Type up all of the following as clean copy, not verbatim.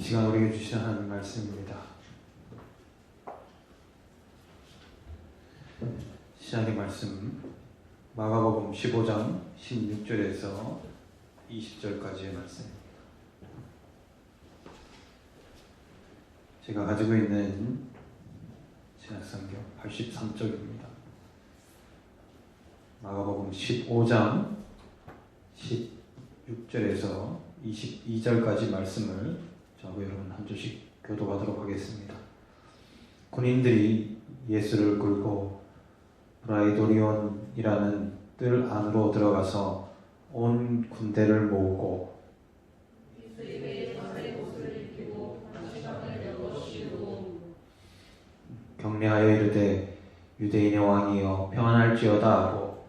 이 시간 우리에게 주신 하나님 말씀입니다. 시작의 말씀 마가복음 15장 16절에서 20절까지의 말씀입니다. 제가 가지고 있는 신약성경 83쪽입니다. 마가복음 15장 16절에서 22절까지 말씀을 저하고 여러분 한 조씩 교독하도록 하겠습니다. 군인들이 예수를 끌고 브라이도리온이라는 뜰 안으로 들어가서 온 군대를 모으고 경례하여 이르되 유대인의 왕이여 평안할지어다 하고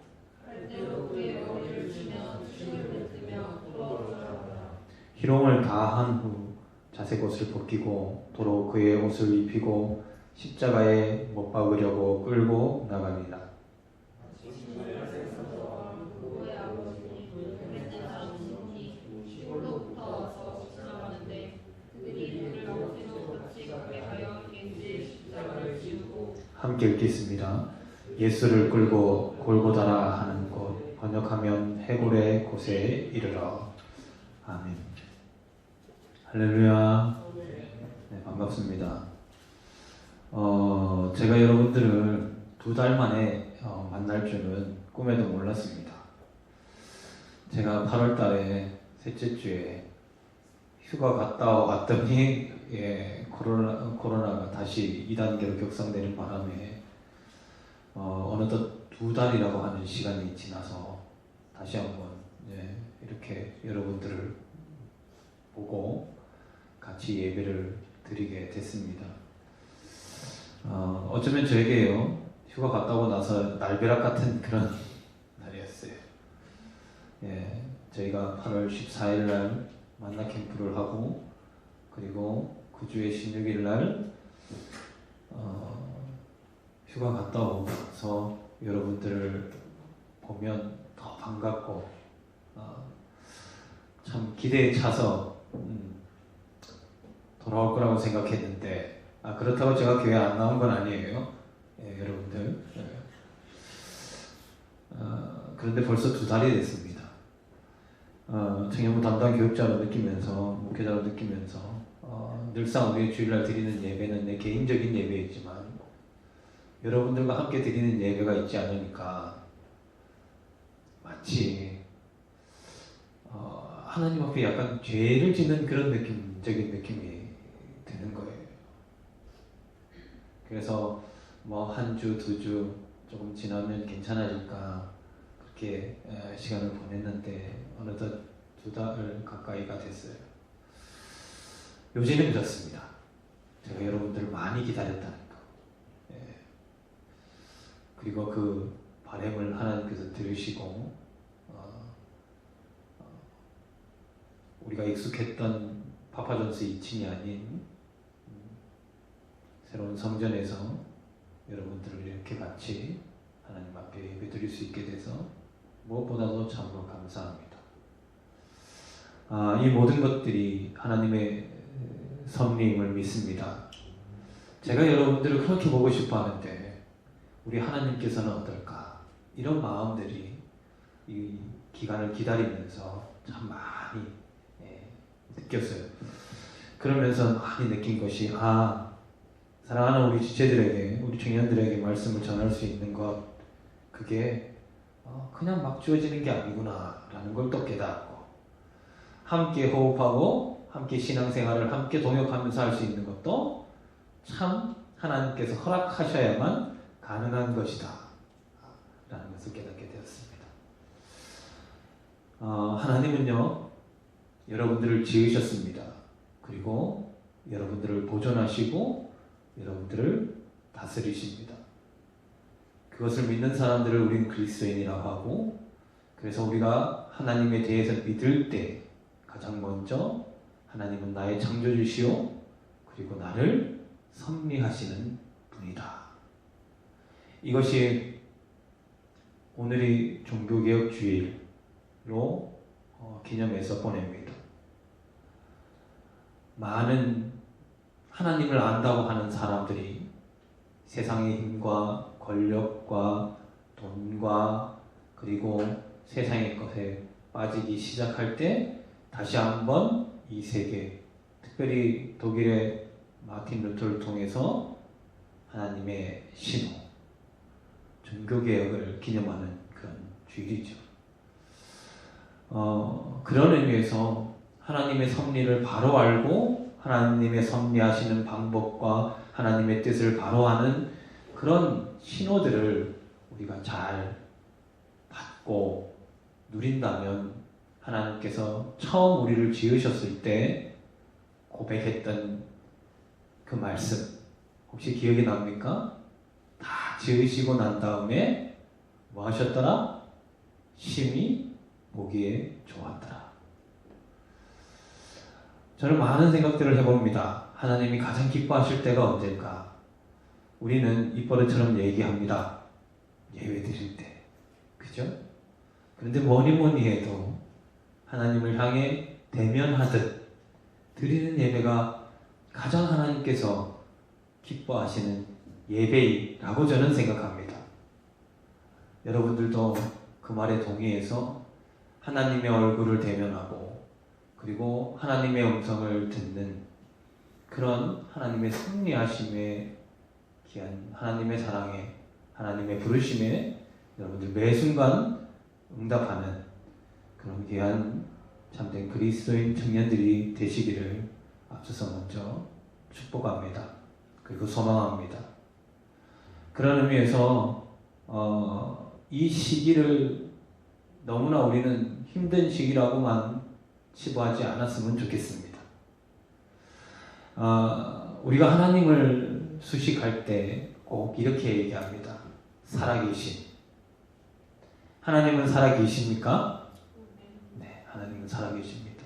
희롱을 다 한 후 자색 옷을 벗기고 도로 그의 옷을 입히고 십자가에 못 박으려고 끌고 나갑니다. 함께 읽겠습니다. 예수를 끌고 골고다라 하는 곳, 번역하면 해골의 곳에 이르러. 아멘. 할렐루야. 네, 반갑습니다. 제가 여러분들을 2달 만에 만날 줄은 꿈에도 몰랐습니다. 제가 8월 달에 셋째 주에 휴가 갔다 왔더니 코로나가 다시 2단계로 격상되는 바람에 어느덧 2달이라고 하는 시간이 지나서 다시 한번 이렇게 여러분들을 보고 같이 예배를 드리게 됐습니다. 어쩌면 저에게요 휴가 갔다 오고 나서 날벼락 같은 그런 날이었어요. 저희가 8월 14일 날 만나 캠프를 하고 그리고 그 주에 16일 날 휴가 갔다 오면서 여러분들을 보면 더 반갑고 참 기대에 차서 돌아올 거라고 생각했는데 그렇다고 제가 교회 안 나온 건 아니에요. 여러분들. 그런데 벌써 2달이 됐습니다. 청년부 담당 교육자로 느끼면서 목회자로 느끼면서 늘상 우리 주일날 드리는 예배는 내 개인적인 예배이지만 여러분들과 함께 드리는 예배가 있지 않으니까 마치 하나님 앞에 약간 죄를 짓는 그런 느낌적인 느낌이 드는 거예요. 그래서 뭐 한 주, 2주 조금 지나면 괜찮아질까 그렇게 시간을 보냈는데 어느덧 2달 가까이가 됐어요. 요즘은 그렇습니다. 제가 여러분들을 많이 기다렸다는 거. 그리고 그 바람을 하나님께서 들으시고 우리가 익숙했던 파파존스 2층이 아닌 새로운 성전에서 여러분들을 이렇게 같이 하나님 앞에 예배드릴 수 있게 돼서 무엇보다도 참으로 감사합니다. 이 모든 것들이 하나님의 섭리임을 믿습니다. 제가 여러분들을 그렇게 보고 싶어 하는데 우리 하나님께서는 어떨까? 이런 마음들이 이 기간을 기다리면서 참 많이 느꼈어요. 그러면서 많이 느낀 것이 사랑하는 우리 지체들에게, 우리 청년들에게 말씀을 전할 수 있는 것, 그게 그냥 막 주어지는 게 아니구나 라는 걸 또 깨닫고 함께 호흡하고 함께 신앙생활을 함께 동역하면서 할 수 있는 것도 참 하나님께서 허락하셔야만 가능한 것이다 라는 것을 깨닫게 되었습니다. 하나님은요 여러분들을 지으셨습니다. 그리고 여러분들을 보존하시고 여러분들을 다스리십니다. 그것을 믿는 사람들을 우리는 그리스도인이라고 하고, 그래서 우리가 하나님에 대해서 믿을 때 가장 먼저 하나님은 나의 창조주시오 그리고 나를 섭리하시는 분이다. 이것이 오늘이 종교개혁 주일로 기념해서 보냅니다. 많은 하나님을 안다고 하는 사람들이 세상의 힘과 권력과 돈과 그리고 세상의 것에 빠지기 시작할 때 다시 한번 이 세계, 특별히 독일의 마틴 루터를 통해서 하나님의 신호, 종교개혁을 기념하는 그런 주일이죠. 그런 의미에서 하나님의 섭리를 바로 알고 하나님의 섭리하시는 방법과 하나님의 뜻을 바로 아는 그런 신호들을 우리가 잘 받고 누린다면 하나님께서 처음 우리를 지으셨을 때 고백했던 그 말씀 혹시 기억이 납니까? 다 지으시고 난 다음에 뭐 하셨더라? 심히 보기에 좋았더라. 저는 많은 생각들을 해봅니다. 하나님이 가장 기뻐하실 때가 언제일까? 우리는 입버릇처럼 얘기합니다. 예외 드릴 때. 그죠? 그런데 뭐니 해도 하나님을 향해 대면하듯 드리는 예배가 가장 하나님께서 기뻐하시는 예배라고 저는 생각합니다. 여러분들도 그 말에 동의해서 하나님의 얼굴을 대면하고 그리고 하나님의 음성을 듣는 그런 하나님의 섭리하심에 귀한 하나님의 사랑에 하나님의 부르심에 여러분들 매 순간 응답하는 그런 귀한 참된 그리스도인 청년들이 되시기를 앞서서 먼저 축복합니다. 그리고 소망합니다. 그런 의미에서 이 시기를 너무나 우리는 힘든 시기라고만 치부하지 않았으면 좋겠습니다. 우리가 하나님을 수식할 때 꼭 이렇게 얘기합니다. 살아계신. 하나님은 살아계십니까? 네, 하나님은 살아계십니다.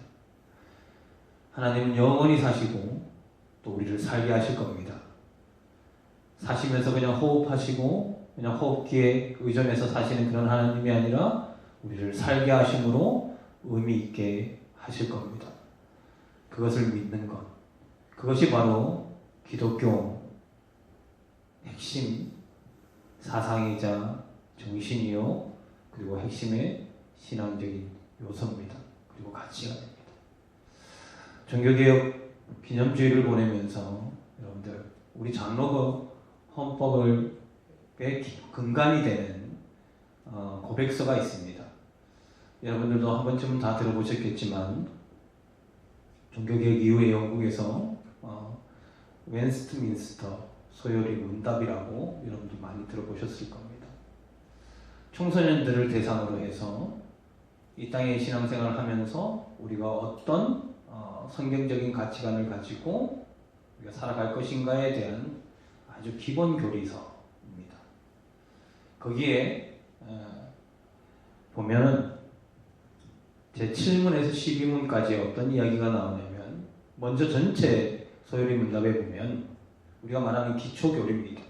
하나님은 영원히 사시고 또 우리를 살게 하실 겁니다. 사시면서 그냥 호흡하시고 그냥 호흡기에 의존해서 사시는 그런 하나님이 아니라 우리를 살게 하심으로 의미 있게 하실 겁니다. 그것을 믿는 것. 그것이 바로 기독교 핵심 사상이자 정신이요. 그리고 핵심의 신앙적인 요소입니다. 그리고 가치가 됩니다. 종교개혁 기념주의를 보내면서 여러분들 우리 장로교 헌법의 근간이 되는 고백서가 있습니다. 여러분들도 한 번쯤은 다 들어보셨겠지만 종교개혁 이후에 영국에서 웨스트민스터 소요리 문답이라고 여러분들 많이 들어보셨을 겁니다. 청소년들을 대상으로 해서 이 땅에 신앙생활을 하면서 우리가 어떤 성경적인 가치관을 가지고 우리가 살아갈 것인가에 대한 아주 기본 교리서입니다. 거기에 보면은 제 7문에서 12문까지 어떤 이야기가 나오냐면 먼저 전체 소요리 문답에 보면 우리가 말하는 기초교리입니다.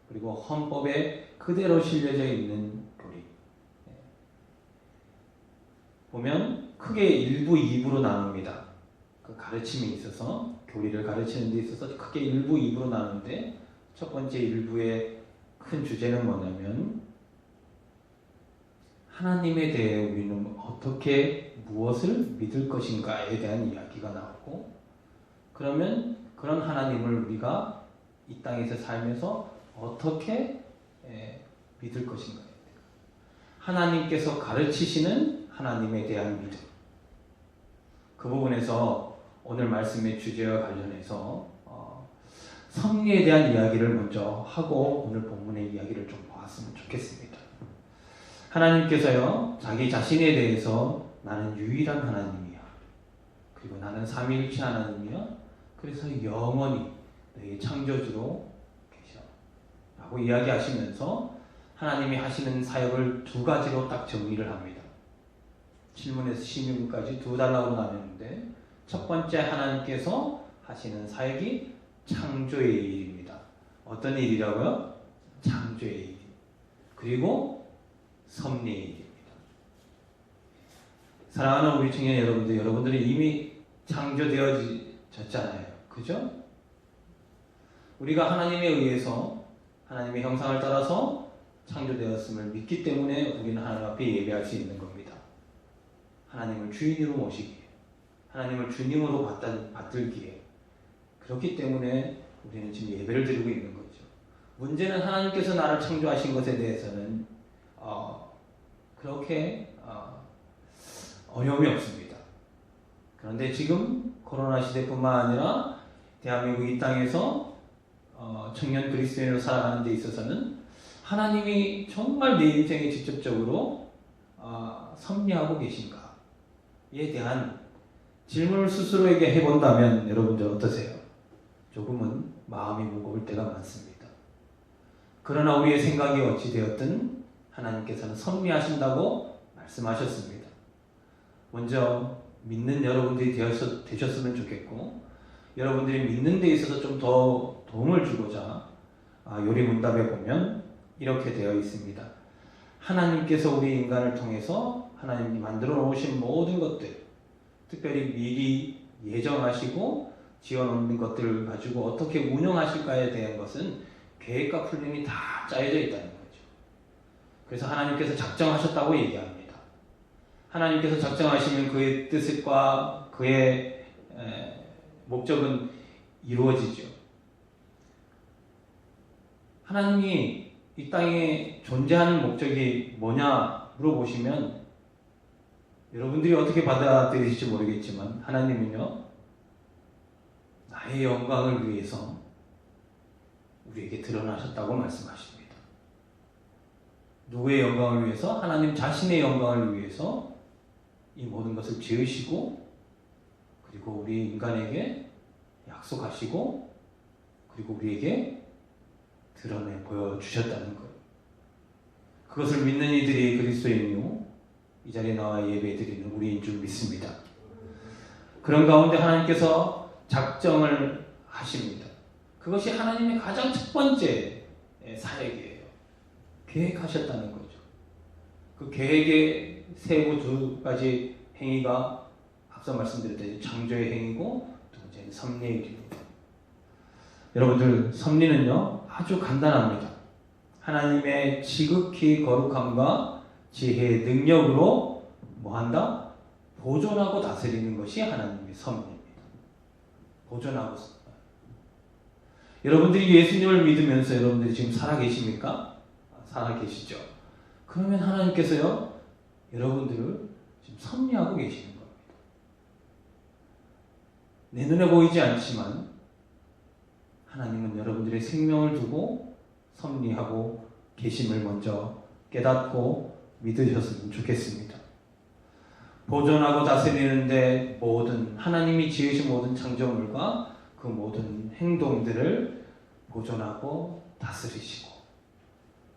그리고 헌법에 그대로 실려져 있는 교리. 보면 크게 1부, 2부로 나눕니다. 그 가르침에 있어서 교리를 가르치는 데 있어서 크게 1부, 2부로 나누는데 첫 번째 1부의 큰 주제는 뭐냐면 하나님에 대해 우리는 어떻게 무엇을 믿을 것인가에 대한 이야기가 나오고 그러면 그런 하나님을 우리가 이 땅에서 살면서 어떻게 믿을 것인가에 대해 하나님께서 가르치시는 하나님에 대한 믿음 그 부분에서 오늘 말씀의 주제와 관련해서 섭리에 대한 이야기를 먼저 하고 오늘 본문의 이야기를 좀 보았으면 좋겠습니다. 하나님께서요 자기 자신에 대해서 나는 유일한 하나님이야. 그리고 나는 삼위일체 하나님이야. 그래서 영원히 너희 창조주로 계셔. 라고 이야기하시면서 하나님이 하시는 사역을 두 가지로 딱 정리를 합니다. 7문에서 16문까지 두 단락으로 나누는데 첫 번째 하나님께서 하시는 사역이 창조의 일입니다. 어떤 일이라고요? 창조의 일. 그리고 섭리의 일입니다. 사랑하는 우리 청년 여러분들, 여러분들이 이미 창조되어진 졌잖아요. 그죠? 우리가 하나님에 의해서 하나님의 형상을 따라서 창조되었음을 믿기 때문에 우리는 하나님 앞에 예배할 수 있는 겁니다. 하나님을 주인으로 모시기에, 하나님을 주님으로 받들기에, 그렇기 때문에 우리는 지금 예배를 드리고 있는 거죠. 문제는 하나님께서 나를 창조하신 것에 대해서는 그렇게 어려움이 없습니다. 그런데 지금 코로나 시대뿐만 아니라 대한민국 이 땅에서 청년 그리스도인으로 살아가는 데 있어서는 하나님이 정말 내 인생에 직접적으로 섭리하고 계신가에 대한 질문을 스스로에게 해본다면 여러분들 어떠세요? 조금은 마음이 무거울 때가 많습니다. 그러나 우리의 생각이 어찌 되었든 하나님께서는 섭리하신다고 말씀하셨습니다. 먼저 믿는 여러분들이 되셨으면 좋겠고, 여러분들이 믿는 데 있어서 좀 더 도움을 주고자 요리문답에 보면 이렇게 되어 있습니다. 하나님께서 우리 인간을 통해서 하나님이 만들어 놓으신 모든 것들, 특별히 미리 예정하시고 지어놓는 것들을 가지고 어떻게 운영하실까에 대한 것은 계획과 플랜이 다 짜여져 있다는 거죠. 그래서 하나님께서 작정하셨다고 얘기합니다. 하나님께서 작정하시면 그의 뜻과 그의 목적은 이루어지죠. 하나님이 이 땅에 존재하는 목적이 뭐냐 물어보시면 여러분들이 어떻게 받아들이실지 모르겠지만 하나님은요, 나의 영광을 위해서 우리에게 드러나셨다고 말씀하십니다. 누구의 영광을 위해서? 하나님 자신의 영광을 위해서 이 모든 것을 지으시고, 그리고 우리 인간에게 약속하시고, 그리고 우리에게 드러내 보여주셨다는 거예요. 그것을 믿는 이들이 그리스도인이요, 이 자리에 나와 예배드리는 우리인 줄 믿습니다. 그런 가운데 하나님께서 작정을 하십니다. 그것이 하나님의 가장 첫 번째 사역이에요. 계획하셨다는 거죠. 그 계획의 세부 두 가지 행위가 앞서 말씀드렸듯이 창조의 행위고, 두 번째는 섭리의 일입니다. 여러분들, 섭리는요 아주 간단합니다. 하나님의 지극히 거룩함과 지혜의 능력으로 뭐한다? 보존하고 다스리는 것이 하나님의 섭리입니다. 보존하고. 여러분들이 예수님을 믿으면서 여러분들이 지금 살아계십니까? 살아계시죠? 그러면 하나님께서요 여러분들을 지금 섭리하고 계시는 겁니다. 내 눈에 보이지 않지만 하나님은 여러분들의 생명을 두고 섭리하고 계심을 먼저 깨닫고 믿으셨으면 좋겠습니다. 보존하고 다스리는데 모든 하나님이 지으신 모든 창조물과 그 모든 행동들을 보존하고 다스리시고,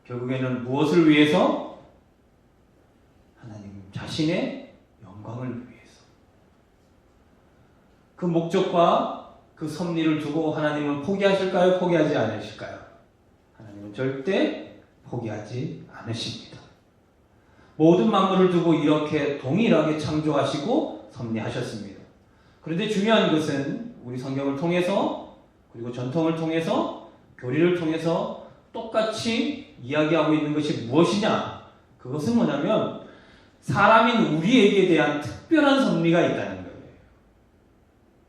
결국에는 무엇을 위해서? 하나님 자신의 영광을 위해서. 그 목적과 그 섭리를 두고 하나님은 포기하실까요? 포기하지 않으실까요? 하나님은 절대 포기하지 않으십니다. 모든 만물을 두고 이렇게 동일하게 창조하시고 섭리하셨습니다. 그런데 중요한 것은 우리 성경을 통해서, 그리고 전통을 통해서, 교리를 통해서 똑같이 이야기하고 있는 것이 무엇이냐? 그것은 뭐냐면 사람인 우리에게 대한 특별한 섭리가 있다는 거예요.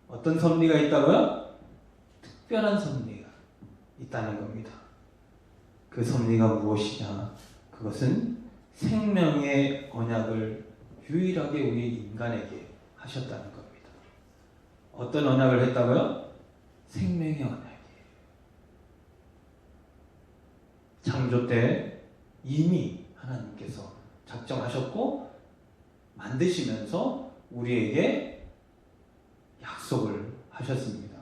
어떤 섭리가 있다고요? 특별한 섭리가 있다는 겁니다. 그 섭리가 무엇이냐? 그것은 생명의 언약을 유일하게 우리 인간에게 하셨다는 겁니다. 어떤 언약을 했다고요? 생명의 언약이에요. 창조 때 이미 하나님께서 작정하셨고 만드시면서 우리에게 약속을 하셨습니다.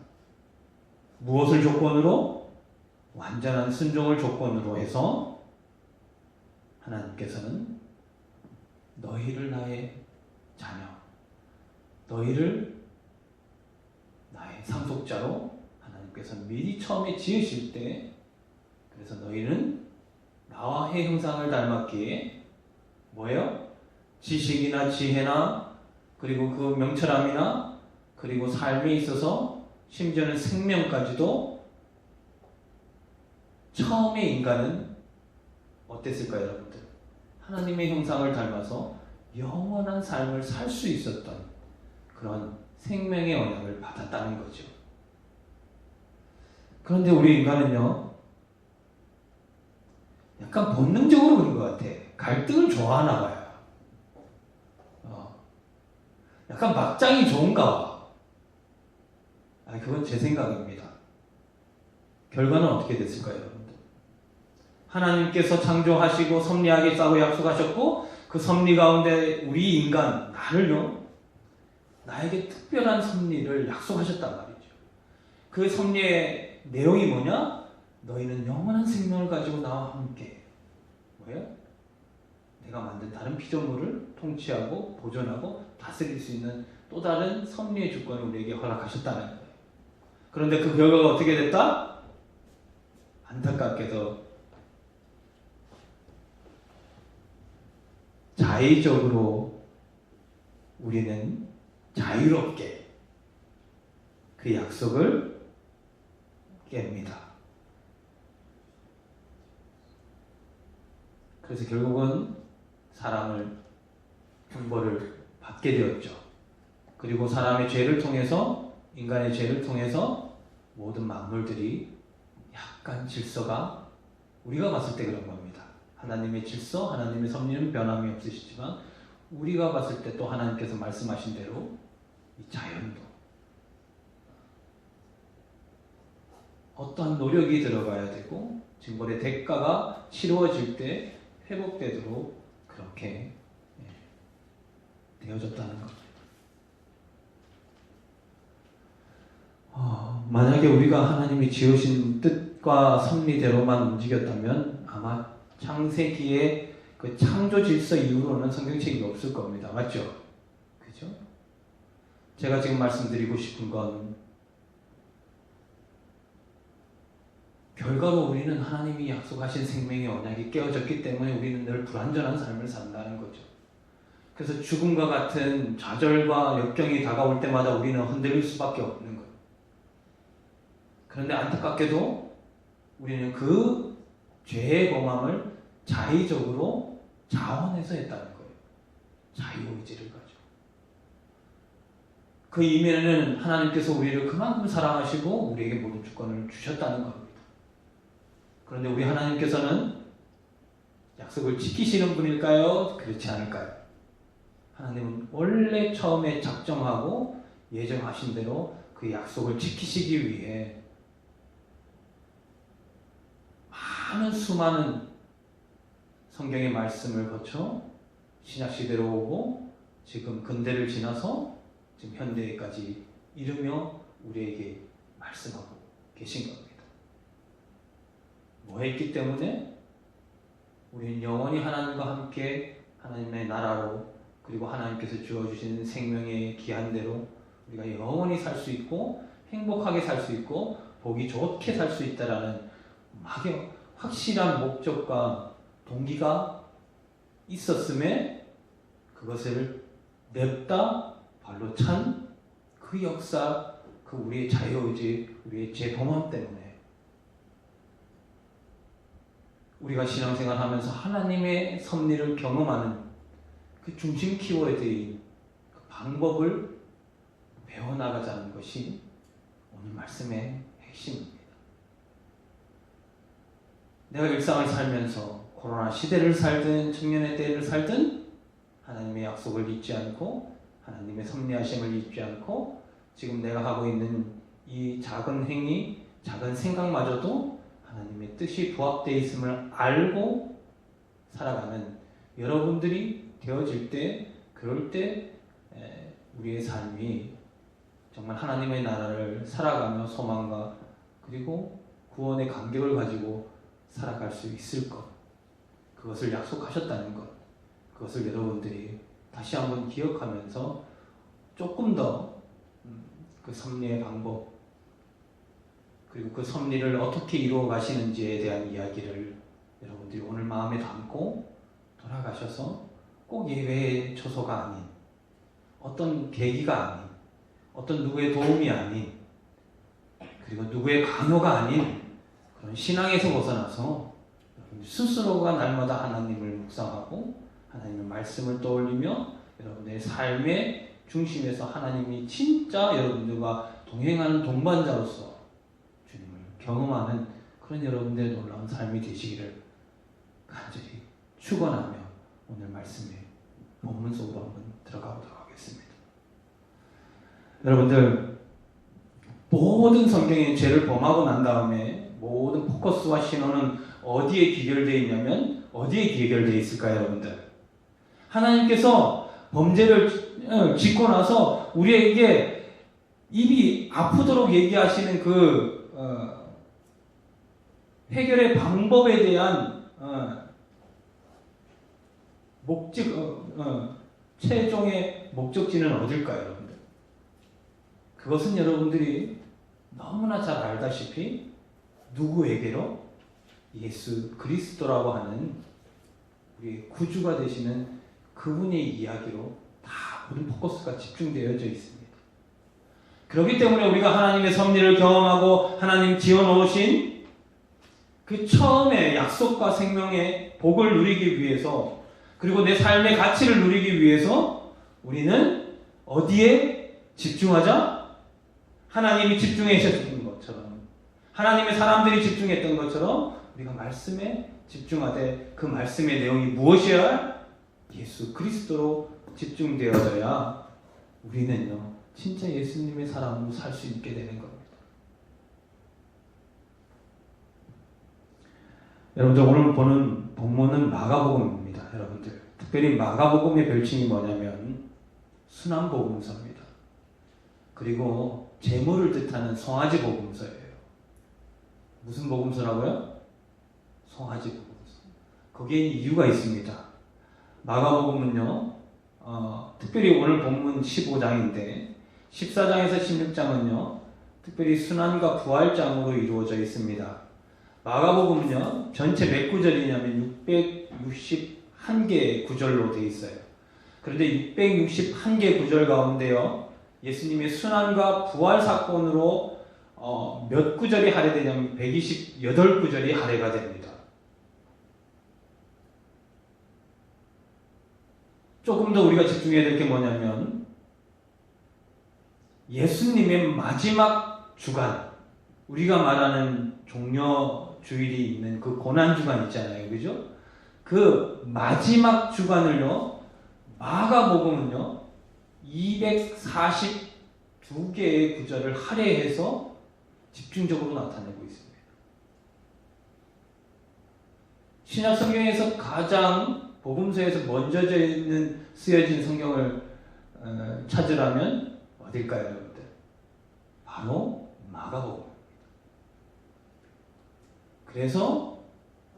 무엇을 조건으로? 완전한 순종을 조건으로 해서 하나님께서는 너희를 나의 자녀, 너희를 나의 상속자로 하나님께서 미리 처음에 지으실 때, 그래서 너희는 나와 해 형상을 닮았기에 뭐예요? 지식이나 지혜나 그리고 그 명철함이나 그리고 삶에 있어서 심지어는 생명까지도 처음에 인간은 어땠을까요, 여러분들? 하나님의 형상을 닮아서 영원한 삶을 살 수 있었던 그런 생명의 언약을 받았다는 거죠. 그런데 우리 인간은요, 약간 본능적으로 그런 것 같아. 갈등을 좋아하나 봐요. 약간 막장이 좋은가 봐. 그건 제 생각입니다. 결과는 어떻게 됐을까요, 여러분들? 하나님께서 창조하시고 섭리하겠다고 약속하셨고, 그 섭리 가운데 우리 인간, 나를요, 나에게 특별한 섭리를 약속하셨단 말이죠. 그 섭리의 내용이 뭐냐? 너희는 영원한 생명을 가지고 나와 함께, 뭐예요? 내가 만든 다른 피조물을 통치하고 보존하고 다스릴 수 있는 또 다른 섭리의 주권을 우리에게 허락하셨다는 거예요. 그런데 그 결과가 어떻게 됐다? 안타깝게도 자의적으로 우리는 자유롭게 그 약속을 깹니다. 그래서 결국은 사람을 형벌을 받게 되었죠. 그리고 사람의 죄를 통해서, 인간의 죄를 통해서 모든 만물들이 약간 질서가 우리가 봤을 때 그런 겁니다. 하나님의 질서, 하나님의 섭리는 변함이 없으시지만 우리가 봤을 때 또 하나님께서 말씀하신 대로 이 자연도 어떠한 노력이 들어가야 되고 징벌의 대가가 치루어질 때 회복되도록 그렇게 되어졌다는 겁니다. 만약에 우리가 하나님이 지으신 뜻과 섭리대로만 움직였다면 아마 창세기의 그 창조 질서 이후로는 성경책이 없을 겁니다. 맞죠? 그죠? 제가 지금 말씀드리고 싶은 건 결과로 우리는 하나님이 약속하신 생명의 언약이 깨어졌기 때문에 우리는 늘 불완전한 삶을 산다는 거죠. 그래서 죽음과 같은 좌절과 역경이 다가올 때마다 우리는 흔들릴 수밖에 없는 거예요. 그런데 안타깝게도 우리는 그 죄의 범함을 자의적으로 자원해서 했다는 거예요. 자유의지를 가지고. 그 이면에는 하나님께서 우리를 그만큼 사랑하시고 우리에게 모든 주권을 주셨다는 겁니다. 그런데 우리 하나님께서는 약속을 지키시는 분일까요? 그렇지 않을까요? 하나님은 원래 처음에 작정하고 예정하신 대로 그 약속을 지키시기 위해 수많은 성경의 말씀을 거쳐 신약시대로 오고 지금 근대를 지나서 지금 현대까지 이르며 우리에게 말씀하고 계신 겁니다. 뭐 했기 때문에 우리는 영원히 하나님과 함께 하나님의 나라로 그리고 하나님께서 주어주신 생명의 기한대로 우리가 영원히 살 수 있고 행복하게 살 수 있고 보기 좋게 살 수 있다라는 확실한 목적과 동기가 있었음에 그것을 냅다 발로 찬 그 역사, 그 우리의 자유의지, 우리의 재범함 때문에 우리가 신앙생활 하면서 하나님의 섭리를 경험하는 그 중심 키워드인 그 방법을 배워나가자는 것이 오늘 말씀의 핵심입니다. 내가 일상을 살면서 코로나 시대를 살든 청년의 때를 살든 하나님의 약속을 잊지 않고 하나님의 섭리하심을 잊지 않고 지금 내가 하고 있는 이 작은 행위, 작은 생각마저도 하나님의 뜻이 부합되어 있음을 알고 살아가는 여러분들이 되어질 때, 그럴 때 우리의 삶이 정말 하나님의 나라를 살아가며 소망과 그리고 구원의 감격을 가지고 살아갈 수 있을 것, 그것을 약속하셨다는 것, 그것을 여러분들이 다시 한번 기억하면서 조금 더 그 섭리의 방법 그리고 그 섭리를 어떻게 이루어 가시는지에 대한 이야기를 여러분들이 오늘 마음에 담고 돌아가셔서 꼭 예외의 초소가 아닌 어떤 계기가 아닌 어떤 누구의 도움이 아닌 그리고 누구의 강요가 아닌 그런 신앙에서 벗어나서 스스로가 날마다 하나님을 묵상하고 하나님의 말씀을 떠올리며 여러분의 삶의 중심에서 하나님이 진짜 여러분들과 동행하는 동반자로서 주님을 경험하는 그런 여러분들의 놀라운 삶이 되시기를 간절히 축원하며 오늘 말씀의 본문 속으로 한번 들어가 보도록 하겠습니다. 여러분들, 모든 성경의 죄를 범하고 난 다음에 모든 포커스와 신호는 어디에 귀결되어 있냐면 어디에 귀결되어 있을까요, 여러분들? 하나님께서 범죄를 짓고 나서 우리에게 입이 아프도록 얘기하시는 그 해결의 방법에 대한 최종의 목적지는 어딜까요, 여러분들? 그것은 여러분들이 너무나 잘 알다시피 누구에게로? 예수 그리스도라고 하는 우리의 구주가 되시는 그분의 이야기로 다 모든 포커스가 집중되어져 있습니다. 그렇기 때문에 우리가 하나님의 섭리를 경험하고 하나님 지어놓으신 그 처음에 약속과 생명의 복을 누리기 위해서, 그리고 내 삶의 가치를 누리기 위해서 우리는 어디에 집중하자? 하나님이 집중하셨던 것처럼, 하나님의 사람들이 집중했던 것처럼 우리가 말씀에 집중하되 그 말씀의 내용이 무엇이야? 예수 그리스도로 집중되어져야 우리는요 진짜 예수님의 사람으로 살 수 있게 되는 겁니다. 여러분들, 오늘 보는 본문은 마가복음입니다. 여러분들, 특별히 마가복음의 별칭이 뭐냐면 순환복음서입니다. 그리고 재물을 뜻하는 송아지 복음서예요. 무슨 복음서라고요? 송아지 복음서. 거기에 이유가 있습니다. 마가복음은요, 특별히 오늘 본문 15장인데 14장에서 16장은요 특별히 순환과 부활장으로 이루어져 있습니다. 마가복음은요 전체 몇 구절이냐면 661개의 구절로 되어 있어요. 그런데 661개 구절 가운데요 예수님의 순환과 부활 사건으로 몇 구절이 할애되냐면 128구절이 할애가 됩니다. 조금 더 우리가 집중해야 될 게 뭐냐면 예수님의 마지막 주간, 우리가 말하는 종려주일이 있는 그 고난주간 있잖아요. 그죠? 그 마지막 주간을요 마가복음은요 242개의 구절을 할애해서 집중적으로 나타내고 있습니다. 신약 성경에서 가장 복음서에서 먼저 쓰여진 성경을 찾으라면 어딜까요, 여러분들? 바로 마가복음입니다. 그래서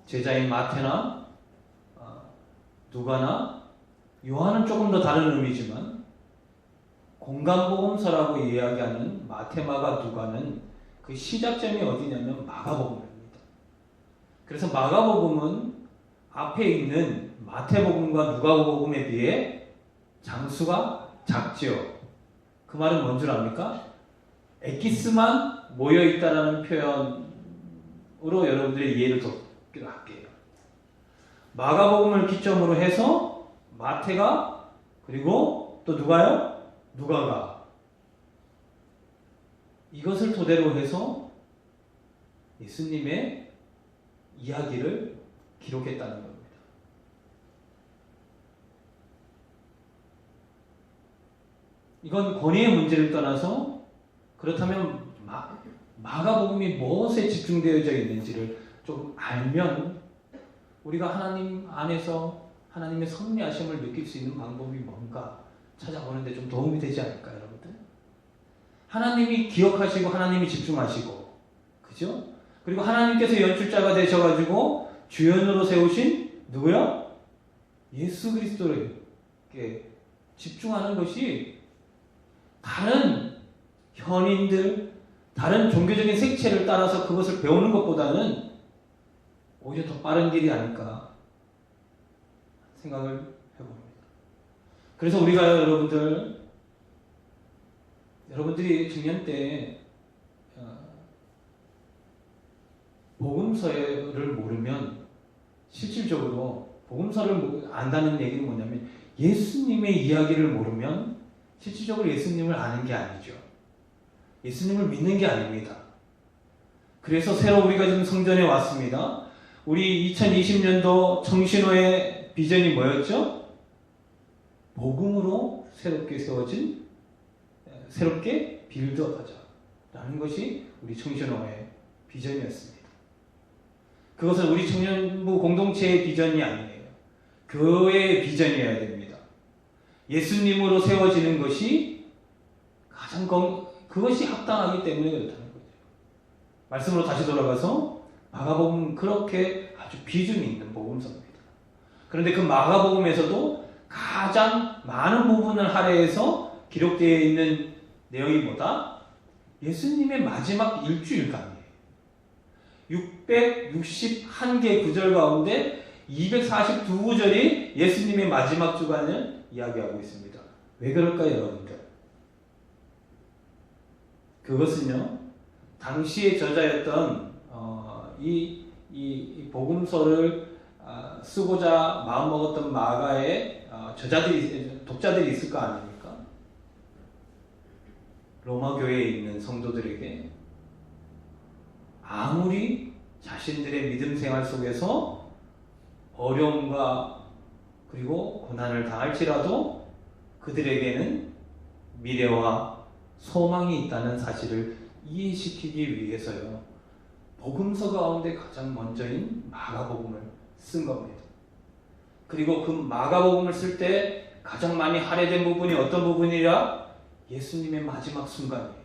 제자인 마태나 누가나 요한은 조금 더 다른 의미지만 공간복음서라고 이야기하는 마태, 마가, 누가는 그 시작점이 어디냐면 마가복음입니다. 그래서 마가복음은 앞에 있는 마태복음과 누가복음에 비해 장수가 작지요. 그 말은 뭔 줄 압니까? 엑기스만 모여있다라는 표현으로 여러분들의 이해를 돕기로 할게요. 마가복음을 기점으로 해서 마태가, 그리고 또 누가요? 누가가 이것을 토대로 해서 예수님의 이야기를 기록했다는 겁니다. 이건 권위의 문제를 떠나서 그렇다면 마가복음이 무엇에 집중되어져 있는지를 조금 알면 우리가 하나님 안에서 하나님의 섭리하심을 느낄 수 있는 방법이 뭔가 찾아보는데 좀 도움이 되지 않을까요, 여러분들? 하나님이 기억하시고 하나님이 집중하시고, 그죠? 그리고 하나님께서 연출자가 되셔가지고 주연으로 세우신 누구요? 예수 그리스도에게 집중하는 것이 다른 현인들, 다른 종교적인 색채를 따라서 그것을 배우는 것보다는 오히려 더 빠른 길이 아닐까 생각을 해봅니다. 그래서 우리가 여러분들이 중년 때 복음서를 모르면 실질적으로 복음서를 안다는 얘기는 뭐냐면 예수님의 이야기를 모르면 실질적으로 예수님을 아는 게 아니죠. 예수님을 믿는 게 아닙니다. 그래서 새로 우리가 지금 성전에 왔습니다. 우리 2020년도 청신호의 비전이 뭐였죠? 복음으로 새롭게 세워진, 새롭게 빌드업하자 라는 것이 우리 청신호의 비전이었습니다. 그것은 우리 청년부 공동체의 비전이 아니에요. 교회의 비전이어야 됩니다. 예수님으로 세워지는 것이 가장 그것이 합당하기 때문에 그렇다는 거죠. 말씀으로 다시 돌아가서 마가복음 그렇게 아주 비중이 있는 복음서입니다. 그런데 그 마가복음에서도 가장 많은 부분을 할애해서 기록되어 있는 내용이 뭐다? 예수님의 마지막 일주일간이에요. 661개 구절 가운데 242구절이 예수님의 마지막 주간을 이야기하고 있습니다. 왜 그럴까요, 여러분들? 그것은요, 당시의 저자였던 이 복음서를 쓰고자 마음먹었던 마가의 독자들이 있을 거 아닙니까? 로마 교회에 있는 성도들에게 아무리 자신들의 믿음 생활 속에서 어려움과 그리고 고난을 당할지라도 그들에게는 미래와 소망이 있다는 사실을 이해시키기 위해서요, 복음서 가운데 가장 먼저인 마가복음을 쓴 겁니다. 그리고 그 마가복음을 쓸 때 가장 많이 할애된 부분이 어떤 부분이라? 예수님의 마지막 순간이에요.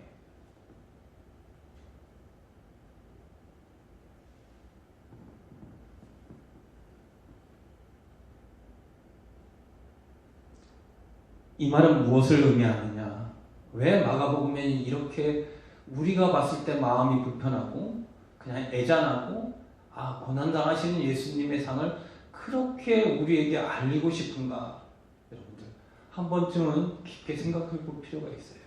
이 말은 무엇을 의미하느냐? 왜 마가복음에 이렇게 우리가 봤을 때 마음이 불편하고 그냥 애잔하고 고난당하시는 예수님의 상을 그렇게 우리에게 알리고 싶은가? 여러분들 한 번쯤은 깊게 생각해 볼 필요가 있어요.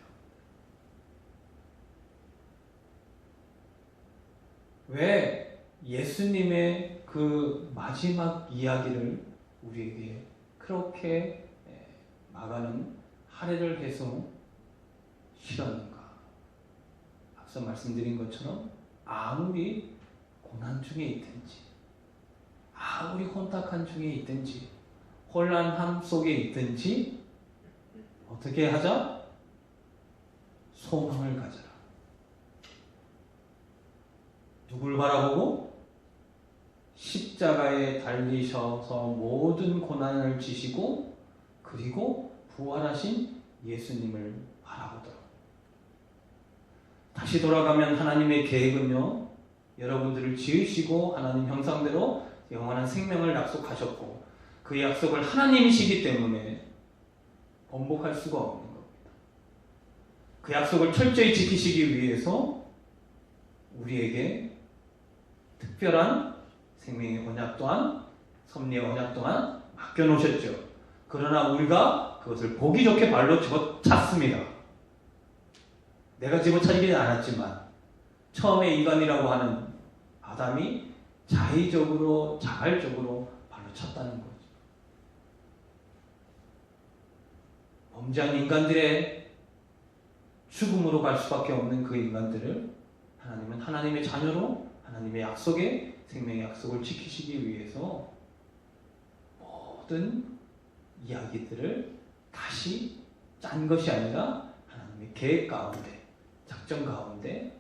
왜 예수님의 그 마지막 이야기를 우리에게 그렇게 마가는 할애를 해서 실었는가? 앞서 말씀드린 것처럼 아무리 고난 중에 있든지, 아무리 혼탁한 중에 있든지, 혼란함 속에 있든지 어떻게 하자? 소망을 가져라. 누굴 바라보고? 십자가에 달리셔서 모든 고난을 지시고 그리고 부활하신 예수님을 바라보도록. 다시 돌아가면 하나님의 계획은요, 여러분들을 지으시고 하나님 형상대로 영원한 생명을 약속하셨고 그 약속을 하나님이시기 때문에 번복할 수가 없는 겁니다. 그 약속을 철저히 지키시기 위해서 우리에게 특별한 생명의 언약 또한, 섭리의 언약 또한 맡겨놓으셨죠. 그러나 우리가 그것을 보기 좋게 발로 집어찼습니다. 내가 집어차지는 않았지만 처음에 인간이라고 하는 아담이 자의적으로 자발적으로 발로 찼다는 거죠. 범죄한 인간들의 죽음으로 갈 수밖에 없는 그 인간들을 하나님은 하나님의 자녀로 하나님의 약속의 생명의 약속을 지키시기 위해서 모든 이야기들을 다시 짠 것이 아니라 하나님의 계획 가운데, 작전 가운데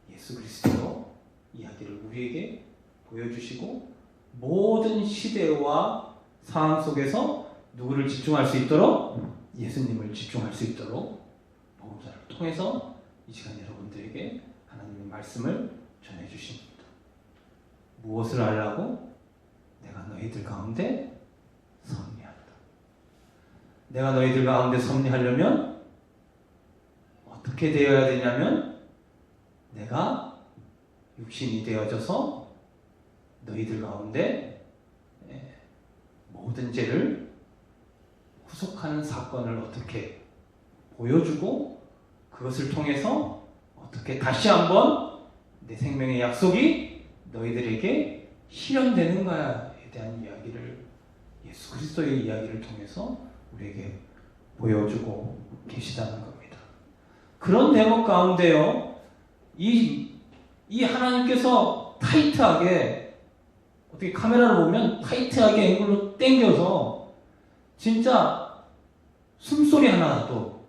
예수 그리스도로 이야기를 우리에게 보여주시고 모든 시대와 상황 속에서 누구를 집중할 수 있도록? 예수님을 집중할 수 있도록 복음서를 통해서 이 시간 여러분들에게 하나님의 말씀을 전해주십니다. 무엇을 하려고? 내가 너희들 가운데 섭리한다. 내가 너희들 가운데 섭리하려면 어떻게 되어야 되냐면 내가 육신이 되어져서 너희들 가운데 모든 죄를 후속하는 사건을 어떻게 보여주고 그것을 통해서 어떻게 다시 한번 내 생명의 약속이 너희들에게 실현되는가에 대한 이야기를, 예수 그리스도의 이야기를 통해서 우리에게 보여주고 계시다는 겁니다. 그런 대목 가운데요, 이 하나님께서 타이트하게, 어떻게 카메라로 보면 타이트하게 앵글로 당겨서 진짜 숨소리 하나도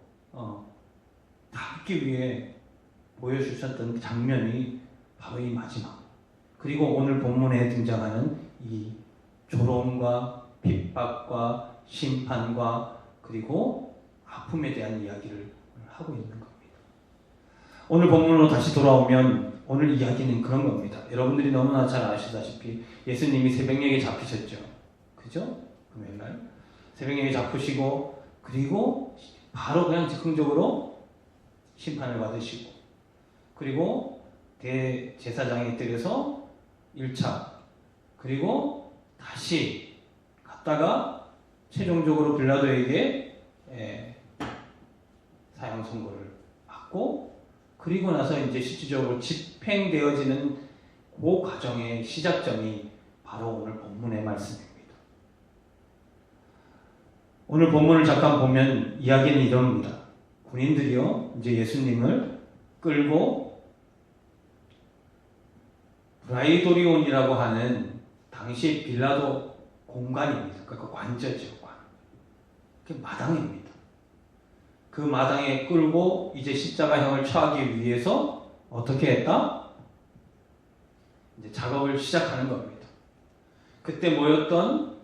담기 위해 보여주셨던 장면이 바로 이 마지막, 그리고 오늘 본문에 등장하는 이 조롱과 핍박과 심판과 그리고 아픔에 대한 이야기를 하고 있는 겁니다. 오늘 본문으로 다시 돌아오면 오늘 이야기는 그런 겁니다. 여러분들이 너무나 잘 아시다시피 예수님이 새벽녘에 잡히셨죠. 그죠? 금요일날 새벽녘에 잡히시고, 그리고 바로 그냥 즉흥적으로 심판을 받으시고, 그리고 대제사장의 뜰에서 1차, 그리고 다시 갔다가 최종적으로 빌라도에게 사형 선고를 받고, 그리고 나서 이제 실질적으로 집행되어지는 그 과정의 시작점이 바로 오늘 본문의 말씀입니다. 오늘 본문을 잠깐 보면 이야기는 이럽니다. 군인들이요, 이제 예수님을 끌고 브라이도리온이라고 하는 당시 빌라도 공간입니다. 그러니까 관저죠. 그 마당입니다. 그 마당에 끌고 이제 십자가형을 처하기 위해서 어떻게 했다? 이제 작업을 시작하는 겁니다. 그때 모였던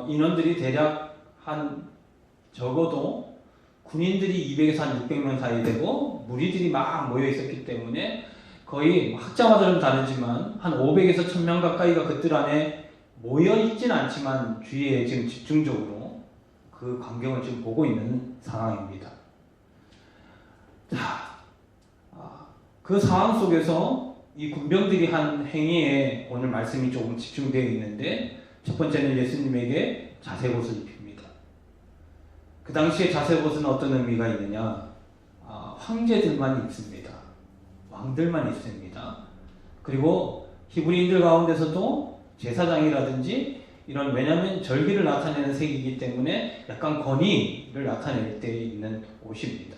인원들이 대략 한 적어도 군인들이 200에서 한 600명 사이 되고 무리들이 막 모여 있었기 때문에 거의 학자마다는 다르지만 한 500에서 1000명 가까이가 그들 안에 모여 있지는 않지만 주위에 지금 집중적으로 그 광경을 지금 보고 있는 상황입니다. 자, 그 상황 속에서 이 군병들이 한 행위에 오늘 말씀이 조금 집중되어 있는데, 첫 번째는 예수님에게 자색옷을 입힙니다. 그 당시에 자색옷은 어떤 의미가 있느냐? 황제들만 입습니다. 왕들만 입습니다. 그리고 히브리인들 가운데서도 제사장이라든지 이런, 왜냐하면 절기를 나타내는 색이기 때문에 약간 권위를 나타낼 때 입는 옷입니다.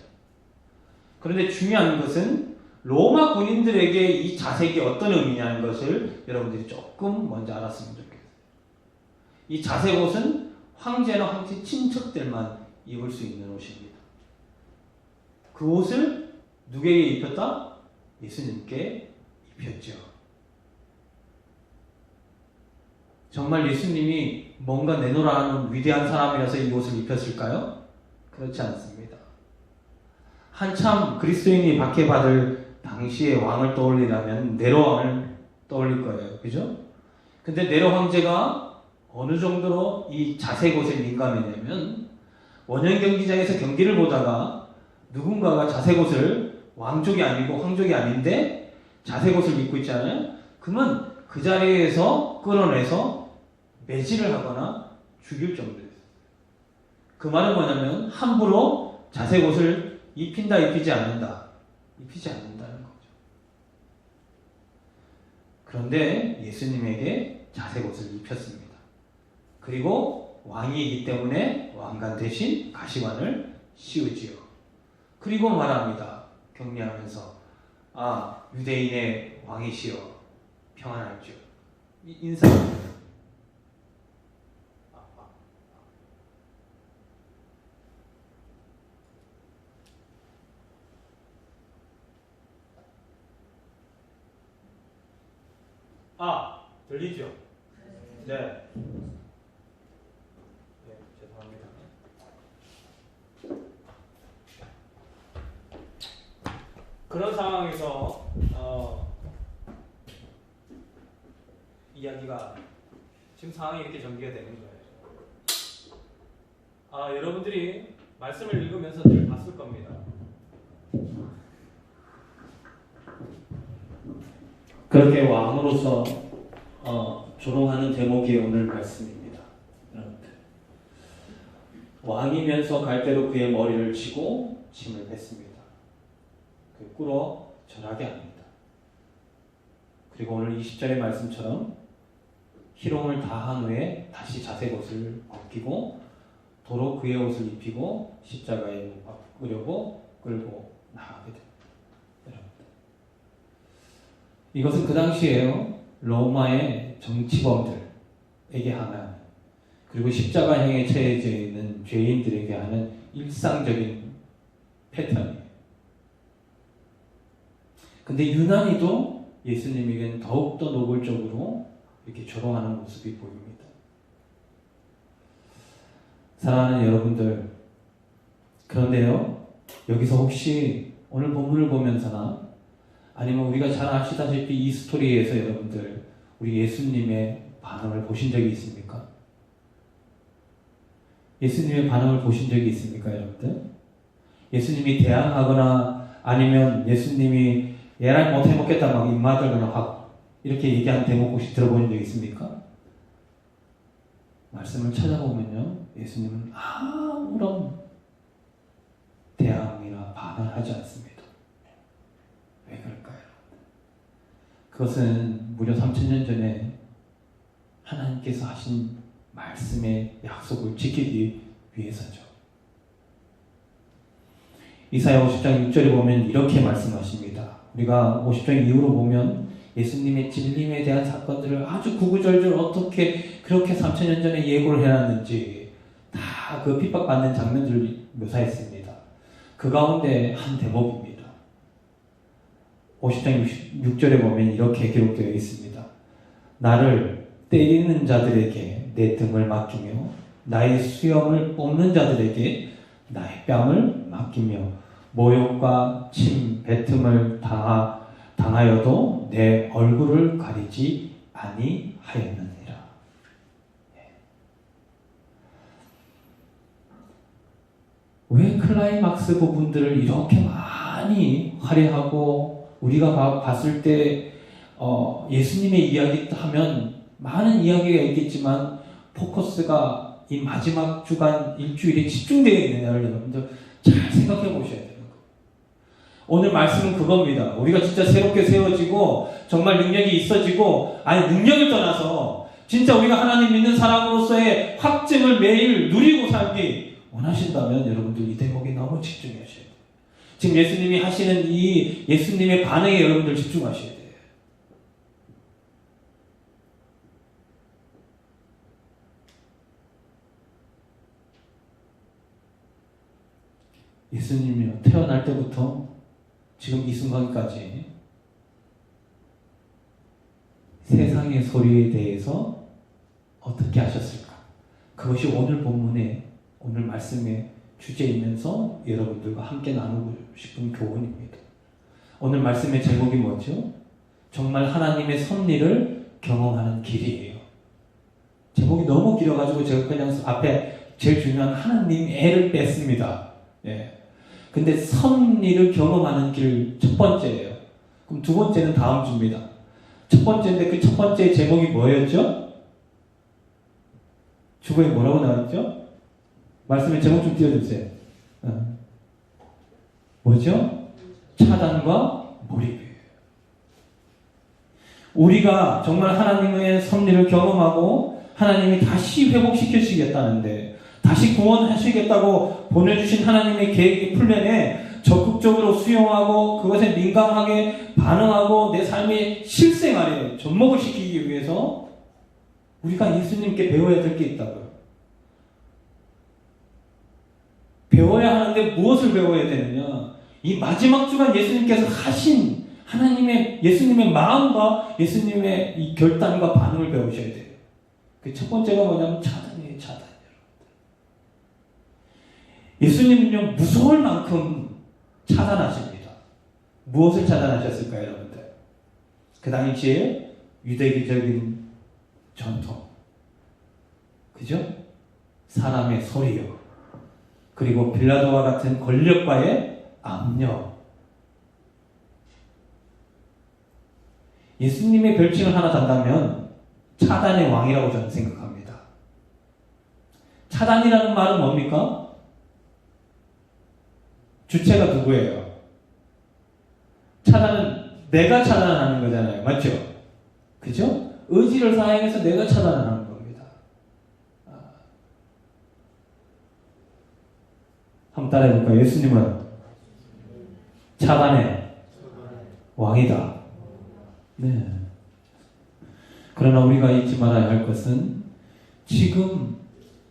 그런데 중요한 것은 로마 군인들에게 이 자색이 어떤 의미냐는 것을 여러분들이 조금 먼저 알았으면 좋겠어요. 이 자색옷은 황제나 황제 친척들만 입을 수 있는 옷입니다. 그 옷을 누구에게 입혔다? 예수님께 입혔죠. 정말 예수님이 뭔가 내놓으라 하는 위대한 사람이라서 이 옷을 입혔을까요? 그렇지 않습니다. 한참 그리스도인이 박해받을 당시의 왕을 떠올리라면 네로 왕을 떠올릴 거예요. 그죠? 근데 네로 황제가 어느 정도로 이 자색옷에 민감했냐면, 원형 경기장에서 경기를 보다가 누군가가 자색옷을, 왕족이 아니고 황족이 아닌데 자색옷을 입고 있잖아요. 그러면 그 자리에서 끌어내서 매질을 하거나 죽일 정도였어요. 그 말은 뭐냐면 함부로 자색옷을 입힌다, 입히지 않는다. 입히지 않는다는 거죠. 그런데 예수님에게 자색옷을 입혔습니다. 그리고 왕이기 때문에 왕관 대신 가시관을 씌우지요. 그리고 말합니다. 격려하면서 유대인의 왕이시여 평안할지어. 인사합니다. 들리죠? 네. 네, 죄송합니다. 그런 상황에서 이야기가, 지금 상황이 이렇게 전개가 되는 거예요. 여러분들이 말씀을 읽으면서 늘 봤을 겁니다. 그렇게 왕으로서 조롱하는 제목이 오늘 말씀입니다. 왕이면서 갈대로 그의 머리를 치고 침을 뱉습니다. 꿇어 절하게 합니다. 그리고 오늘 20절의 말씀처럼 희롱을 다한 후에 다시 자색 옷을 벗기고 도로 그의 옷을 입히고 십자가에 못 박으려고 끌고 나가게 됩니다. 여러분들. 이것은 그 당시에요. 로마의 정치범들에게 하는 그리고 십자가형에 처해져 있는 죄인들에게 하는 일상적인 패턴이에요. 근데 유난히도 예수님에게는 더욱더 노골적으로 이렇게 조롱하는 모습이 보입니다. 사랑하는 여러분들, 그런데요, 여기서 혹시 오늘 본문을 보면서나 아니면 우리가 잘 아시다시피 이 스토리에서 여러분들 우리 예수님의 반응을 보신 적이 있습니까? 예수님의 반응을 보신 적이 있습니까, 여러분들? 예수님이 대항하거나 아니면 예수님이 얘랑 못 해먹겠다 막 입맞으거나 하고 이렇게 얘기한 대목 혹시 들어본 적 있습니까? 말씀을 찾아보면요, 예수님은 아무런 대항이나 반응을 하지 않습니다. 왜 그럴까요? 그것은 무려 3000년 전에 하나님께서 하신 말씀의 약속을 지키기 위해서죠. 이사야 50장 6절에 보면 이렇게 말씀하십니다. 우리가 50장 이후로 보면 예수님의 진림에 대한 사건들을 아주 구구절절 어떻게 그렇게 3000년 전에 예고를 해놨는지 다 그 핍박받는 장면들을 묘사했습니다. 그 가운데 한 대목입니다. 50장 6절에 보면 이렇게 기록되어 있습니다. 나를 때리는 자들에게 내 등을 맡기며 나의 수염을 뽑는 자들에게 나의 뺨을 맡기며 모욕과 침, 뱉음을 당하여도 내 얼굴을 가리지 아니하였느니라. 왜 클라이막스 부분들을 이렇게 많이 화려하고 우리가 봤을 때 예수님의 이야기 하면 많은 이야기가 있겠지만 포커스가 이 마지막 주간 일주일에 집중되어 있느냐를 여러분들 잘 생각해 보셔야 돼요. 오늘 말씀은 그겁니다. 우리가 진짜 새롭게 세워지고 정말 능력이 있어지고 아니 능력을 떠나서 진짜 우리가 하나님 믿는 사람으로서의 확증을 매일 누리고 살기 원하신다면 여러분들 이 대목에 너무 집중하셔야 돼요. 지금 예수님이 하시는 이 예수님의 반응에 여러분들 집중하셔야 돼요. 예수님이요, 태어날 때부터 지금 이 순간까지 세상의 소리에 대해서 어떻게 하셨을까? 그것이 오늘 본문의 오늘 말씀의 주제이면서 여러분들과 함께 나누고 싶은 교훈입니다. 오늘 말씀의 제목이 뭐죠? 정말 하나님의 섭리를 경험하는 길이에요. 제목이 너무 길어가지고 제가 그냥 앞에 제일 중요한 하나님 애를 뺐습니다. 예. 근데 섭리를 경험하는 길 첫 번째예요. 그럼 두 번째는 다음 주입니다. 첫 번째인데 그 첫 번째 제목이 뭐였죠? 주보에 뭐라고 나왔죠? 말씀의 제목 좀 띄워주세요. 뭐죠? 차단과 몰입이에요. 우리가 정말 하나님의 섭리를 경험하고 하나님이 다시 회복시키시겠다는데 다시 구원하시겠다고 보내주신 하나님의 계획이 풀면에 적극적으로 수용하고 그것에 민감하게 반응하고 내 삶의 실생활에 접목을 시키기 위해서 우리가 예수님께 배워야 될 게 있다고요. 배워야 하는데 무엇을 배워야 되느냐? 이 마지막 주간 예수님께서 하신 예수님의 마음과 예수님의 이 결단과 반응을 배우셔야 돼요. 그 첫 번째가 뭐냐면 차단이에요, 차단. 예수님은요, 무서울 만큼 차단하십니다. 무엇을 차단하셨을까요, 여러분들? 그 당시에 유대기적인 전통, 그죠? 사람의 소리요. 그리고 빌라도와 같은 권력과의 압력. 예수님의 별칭을 하나 단다면 차단의 왕이라고 저는 생각합니다. 차단이라는 말은 뭡니까? 주체가 누구예요? 차단은 내가 차단하는 거잖아요. 맞죠? 그죠? 의지를 사용해서 내가 차단하는 겁니다. 한번 따라해볼까요? 예수님은 차단의 왕이다. 네. 그러나 우리가 잊지 말아야 할 것은 지금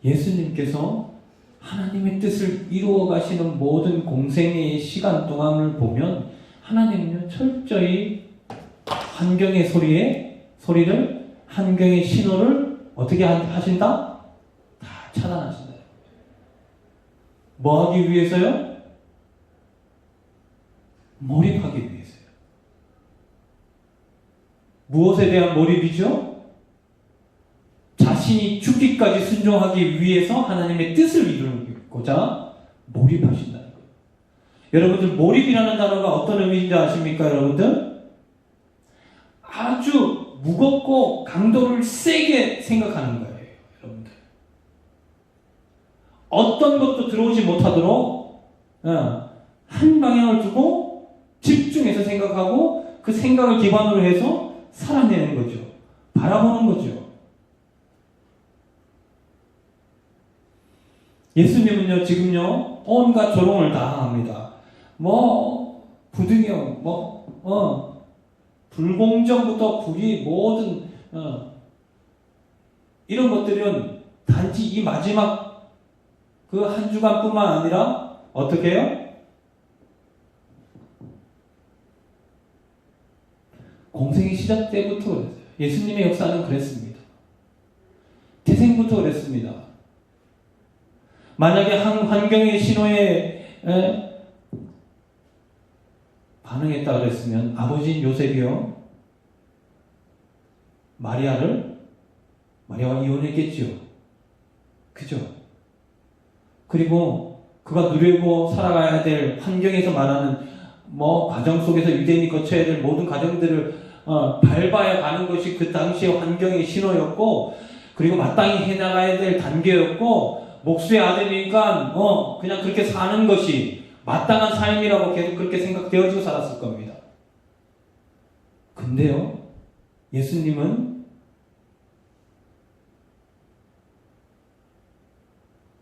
예수님께서 하나님의 뜻을 이루어 가시는 모든 공생의 시간 동안을 보면 하나님은 철저히 환경의 소리를 환경의 신호를 어떻게 하신다? 다 차단하신다. 뭐 하기 위해서요? 몰입하기 위해서요. 무엇에 대한 몰입이죠? 자신이 죽기까지 순종하기 위해서 하나님의 뜻을 이루고자 몰입하신다는 거예요. 여러분들 몰입이라는 단어가 어떤 의미인지 아십니까? 여러분들? 아주 무겁고 강도를 세게 생각하는 거예요. 여러분들. 어떤 것도 들어오지 못하도록 한 방향을 두고 집중해서 생각하고 그 생각을 기반으로 해서 살아내는 거죠. 바라보는 거죠. 예수님은요, 지금요, 온갖 조롱을 다 합니다. 부등형, 불공정부터 불의, 모든, 이런 것들은 단지 이 마지막 그 한 주간뿐만 아니라, 어떻게 해요? 공생의 시작 때부터 그랬어요. 예수님의 역사는 그랬습니다. 태생부터 그랬습니다. 만약에 한 환경의 신호에 반응했다 그랬으면 아버지인 요셉이요 마리아와 이혼했겠지요. 그죠? 그리고 그가 누리고 살아가야 될 환경에서 말하는 과정 속에서 유대인이 거쳐야 될 모든 과정들을 밟아야 가는 것이 그 당시의 환경의 신호였고, 그리고 마땅히 해나가야 될 단계였고, 목수의 아들이니까 그냥 그렇게 사는 것이 마땅한 삶이라고 계속 그렇게 생각되어지고 살았을 겁니다. 근데요, 예수님은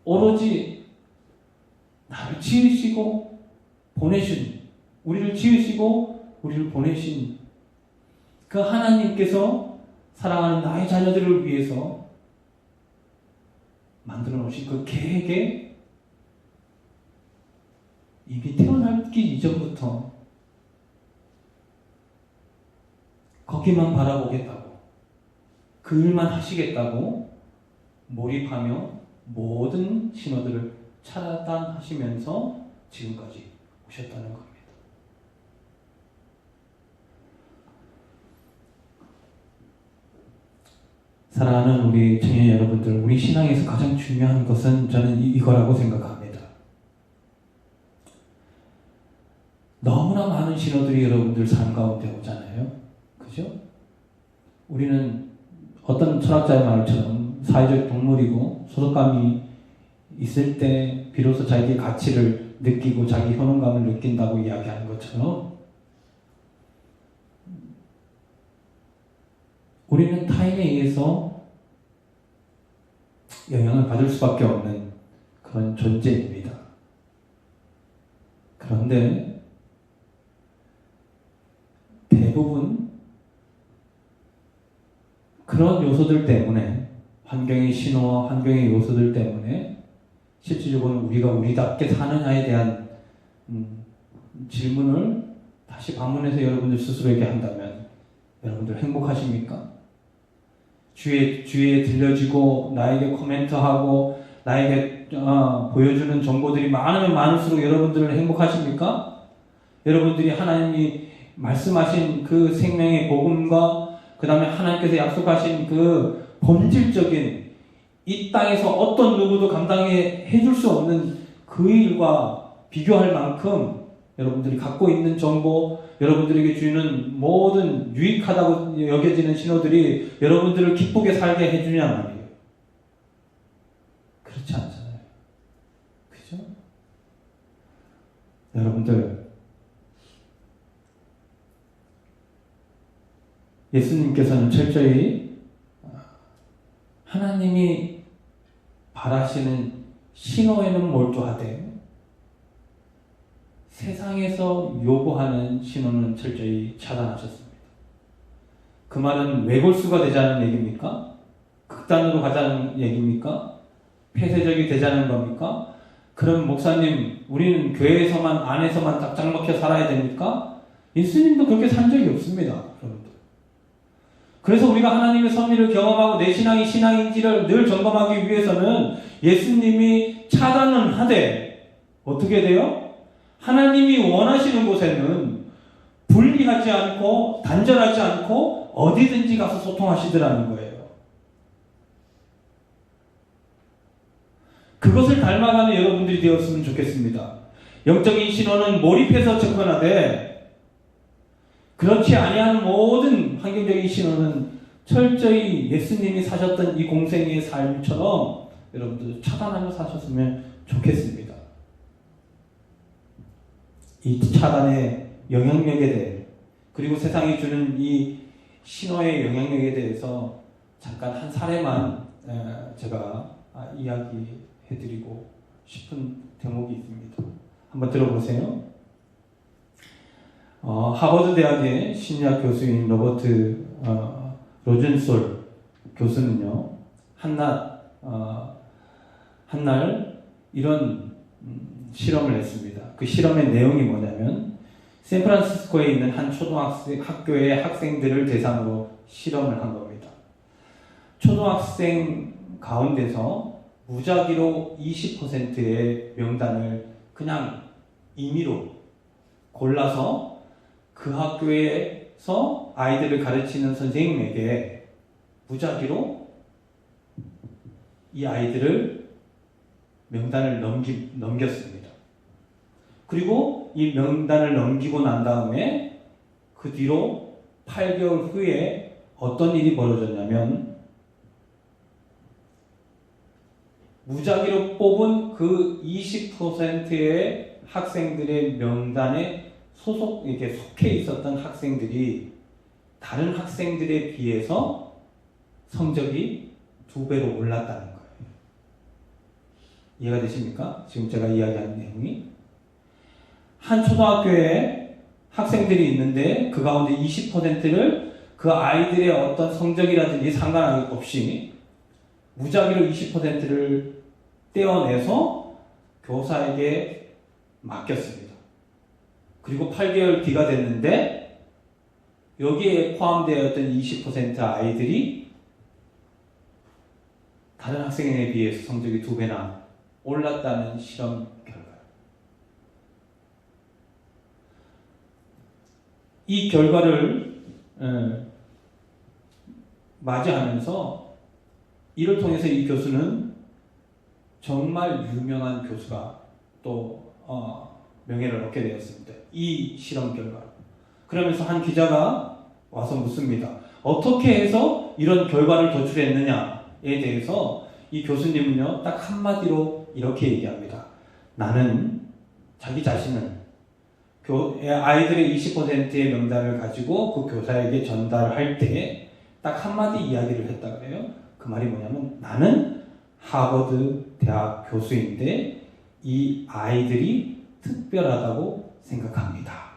오로지 나를 지으시고 우리를 지으시고 우리를 보내신 그 하나님께서 사랑하는 나의 자녀들을 위해서 만들어 놓으신 그 계획에 이미 태어나기 이전부터 거기만 바라보겠다고, 그 일만 하시겠다고 몰입하며 모든 신호들을 차단하시면서 지금까지 오셨다는 겁니다. 사랑하는 우리 청년 여러분들, 우리 신앙에서 가장 중요한 것은 저는 이거라고 생각합니다. 너무나 많은 신호들이 여러분들 삶 가운데 오잖아요. 그죠? 우리는 어떤 철학자의 말처럼 사회적 동물이고 소속감이 있을 때 비로소 자기의 가치를 느끼고 자기 효능감을 느낀다고 이야기하는 것처럼 우리는 타인에 의해서 영향을 받을 수밖에 없는 그런 존재입니다. 그런데 대부분 그런 요소들 때문에, 환경의 신호와 환경의 요소들 때문에 실질적으로 우리가 우리답게 사느냐에 대한 질문을 다시 반문해서 여러분들 스스로에게 한다면 여러분들 행복하십니까? 주위에 들려지고 나에게 코멘트하고 나에게 보여주는 정보들이 많으면 많을수록 여러분들은 행복하십니까? 여러분들이 하나님이 말씀하신 그 생명의 복음과 그 다음에 하나님께서 약속하신 그 본질적인 이 땅에서 어떤 누구도 감당해 줄 수 없는 그 일과 비교할 만큼 여러분들이 갖고 있는 정보, 여러분들에게 주는 모든 유익하다고 여겨지는 신호들이 여러분들을 기쁘게 살게 해주냐 말이에요. 그렇지 않잖아요. 그죠? 여러분들, 예수님께서는 철저히 하나님이 바라시는 신호에는 몰두하되 세상에서 요구하는 신호는 철저히 차단하셨습니다. 그 말은 외골수가 되자는 얘기입니까? 극단으로 가자는 얘기입니까? 폐쇄적이 되자는 겁니까? 그럼 목사님, 우리는 교회에서만 안에서만 딱 먹혀 살아야 됩니까? 예수님도 그렇게 산 적이 없습니다. 여러분들. 그래서 우리가 하나님의 섭리를 경험하고 내 신앙이 신앙인지를 늘 점검하기 위해서는 예수님이 차단은 하되 어떻게 돼요? 하나님이 원하시는 곳에는 분리하지 않고 단절하지 않고 어디든지 가서 소통하시더라는 거예요. 그것을 닮아가는 여러분들이 되었으면 좋겠습니다. 영적인 신호는 몰입해서 접근하되 그렇지 아니한 모든 환경적인 신호는 철저히 예수님이 사셨던 이 공생의 삶처럼 여러분들 차단하며 사셨으면 좋겠습니다. 이 차단의 영향력에 대해 그리고 세상이 주는 이 신호의 영향력에 대해서 잠깐 한 사례만 제가 이야기해드리고 싶은 대목이 있습니다. 한번 들어보세요. 하버드 대학의 심리학 교수인 로버트 로젠솔 교수는요, 한날 이런 실험을 했습니다. 그 실험의 내용이 뭐냐면 샌프란시스코에 있는 한 초등학교의 학생들을 대상으로 실험을 한 겁니다. 초등학생 가운데서 무작위로 20%의 명단을 그냥 임의로 골라서 그 학교에서 아이들을 가르치는 선생님에게 무작위로 이 아이들을 명단을 넘겼습니다. 그리고 이 명단을 넘기고 난 다음에 그 뒤로 8개월 후에 어떤 일이 벌어졌냐면 무작위로 뽑은 그 20%의 학생들의 명단에 속해 있었던 학생들이 다른 학생들에 비해서 성적이 2배로 올랐다는 거예요. 이해가 되십니까? 지금 제가 이야기한 내용이 한 초등학교에 학생들이 있는데 그 가운데 20%를 그 아이들의 어떤 성적이라든지 상관하기 없이 무작위로 20%를 떼어내서 교사에게 맡겼습니다. 그리고 8개월 뒤가 됐는데 여기에 포함되었던 20% 아이들이 다른 학생에 비해서 성적이 2배나 올랐다는 실험 결과. 이 결과를 맞이하면서 이를 통해서 이 교수는 정말 유명한 교수가 또 명예를 얻게 되었습니다. 이 실험 결과로. 그러면서 한 기자가 와서 묻습니다. 어떻게 해서 이런 결과를 도출했느냐에 대해서 이 교수님은요, 딱 한마디로 이렇게 얘기합니다. 나는 자기 자신은 아이들의 20%의 명단을 가지고 그 교사에게 전달할 때 딱 한마디 이야기를 했다 그래요. 그 말이 뭐냐면 나는 하버드 대학 교수인데 이 아이들이 특별하다고 생각합니다.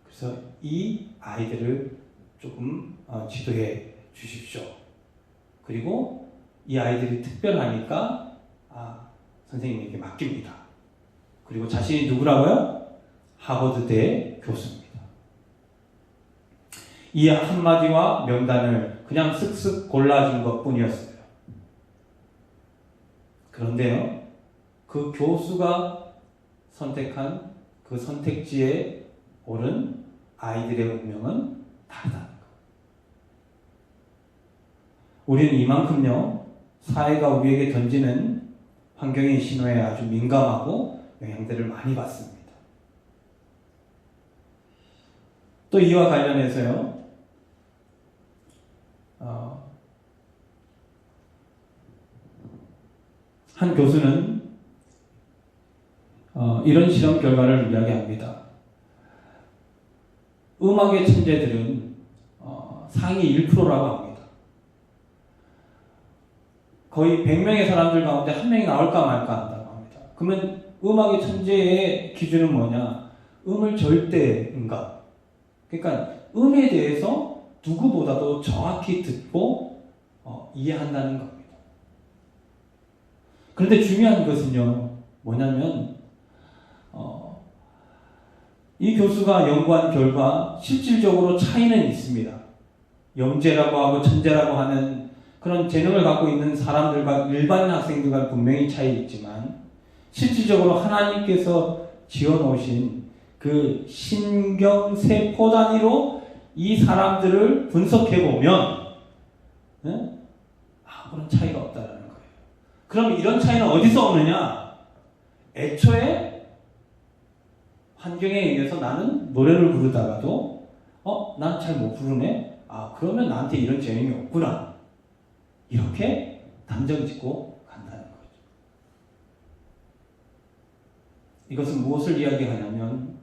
그래서 이 아이들을 조금 지도해 주십시오. 그리고 이 아이들이 특별하니까 선생님에게 맡깁니다. 그리고 자신이 누구라고요? 하버드대 교수입니다. 이 한마디와 명단을 그냥 쓱쓱 골라준 것 뿐이었어요. 그런데요, 그 교수가 선택한 그 선택지에 오른 아이들의 운명은 다르다는 거예요. 우리는 이만큼요, 사회가 우리에게 던지는 환경의 신호에 아주 민감하고 영향들을 많이 받습니다. 또 이와 관련해서요, 한 교수는 이런 실험 결과를 이야기합니다. 음악의 천재들은 상위 1%라고 합니다. 거의 100명의 사람들 가운데 한 명이 나올까 말까 한다고 합니다. 그러면 음악의 천재의 기준은 뭐냐? 음을 절대음감. 그러니까 음에 대해서 누구보다도 정확히 듣고 이해한다는 겁니다. 그런데 중요한 것은요, 뭐냐면 이 교수가 연구한 결과 실질적으로 차이는 있습니다. 영재라고 하고 천재라고 하는 그런 재능을 갖고 있는 사람들과 일반 학생들과 분명히 차이 있지만 실질적으로 하나님께서 지어놓으신 그 신경세포 단위로 이 사람들을 분석해보면 아무런 차이가 없다는 거예요. 그럼 이런 차이는 어디서 오느냐? 애초에 환경에 의해서 나는 노래를 부르다가도 난 잘 못 부르네? 그러면 나한테 이런 재능이 없구나. 이렇게 단정 짓고 간다는 거죠. 이것은 무엇을 이야기하냐면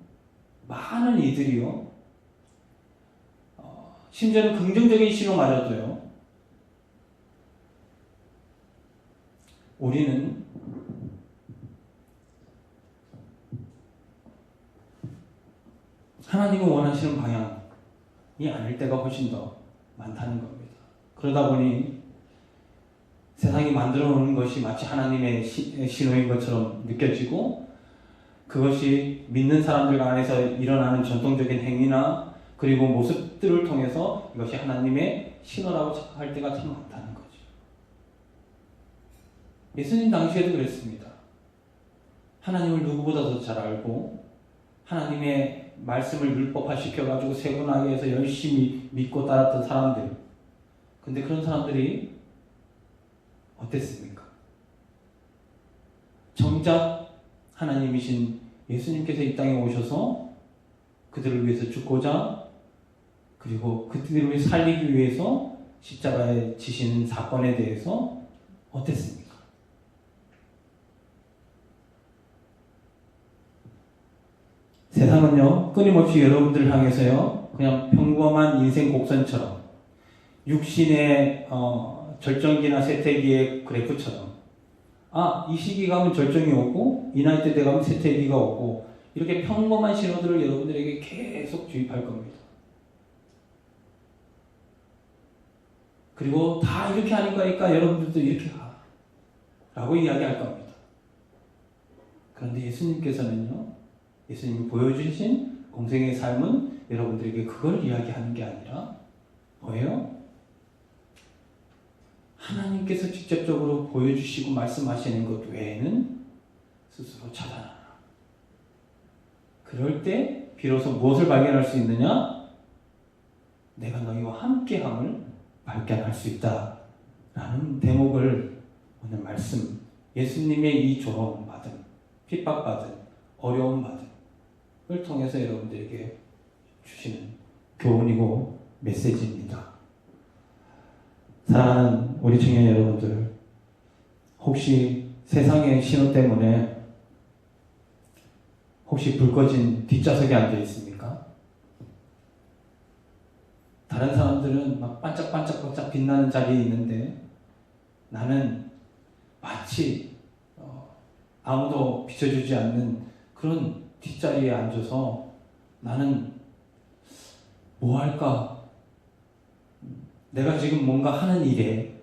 많은 이들이요, 심지어는 긍정적인 신호마저도요, 우리는 하나님이 원하시는 방향이 아닐 때가 훨씬 더 많다는 겁니다. 그러다 보니 세상이 만들어 놓은 것이 마치 하나님의 신호인 것처럼 느껴지고, 그것이 믿는 사람들 안에서 일어나는 전통적인 행위나 그리고 모습들을 통해서 이것이 하나님의 신호라고 착각할 때가 참 많다는 거죠. 예수님 당시에도 그랬습니다. 하나님을 누구보다 더 잘 알고 하나님의 말씀을 율법화 시켜가지고 세분하게 해서 열심히 믿고 따랐던 사람들. 근데 그런 사람들이 어땠습니까? 정작 하나님이신 예수님께서 이 땅에 오셔서 그들을 위해서 죽고자, 그리고 그들을 살리기 위해서 십자가에 지시는 사건에 대해서 어땠습니까? 세상은요, 끊임없이 여러분들을 향해서요, 그냥 평범한 인생 곡선처럼, 육신의 절정기나 쇠퇴기의 그래프처럼, 이 시기 가면 절정이 오고 이 나이 때 돼가면 쇠퇴기가 오고, 이렇게 평범한 신호들을 여러분들에게 계속 주입할 겁니다. 그리고 다 이렇게 하는 거니까 여러분들도 이렇게 라고 이야기할 겁니다. 그런데 예수님께서는요, 예수님이 보여주신 공생의 삶은 여러분들에게 그걸 이야기하는 게 아니라 뭐예요? 하나님께서 직접적으로 보여주시고 말씀하시는 것 외에는 스스로 차단하라. 그럴 때 비로소 무엇을 발견할 수 있느냐? 내가 너희와 함께함을 발견할 수 있다 라는 대목을 오늘 말씀, 예수님의 이 조롱받음, 핍박받음, 어려움받음을 통해서 여러분들에게 주시는 교훈이고 메시지입니다. 사랑하는 우리 청년 여러분들, 혹시 세상의 신호 때문에 혹시 불 꺼진 뒷좌석에 앉아 있습니까? 다른 사람들은 막 반짝반짝 빛나는 자리에 있는데 나는 마치 아무도 비춰주지 않는 그런 뒷자리에 앉아서 나는 뭐 할까? 내가 지금 뭔가 하는 일에,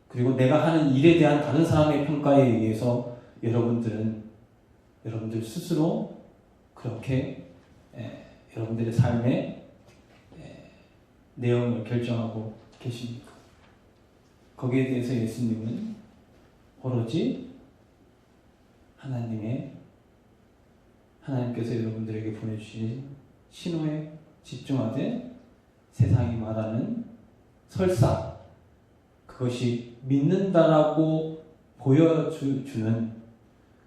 그리고 내가 하는 일에 대한 다른 사람의 평가에 의해서 여러분들 스스로 그렇게 여러분들의 삶의 내용을 결정하고 계십니까? 거기에 대해서 예수님은 오로지 하나님께서 여러분들에게 보내주신 신호에 집중하되 세상이 말하는 설사, 그것이 믿는다라고 보여주는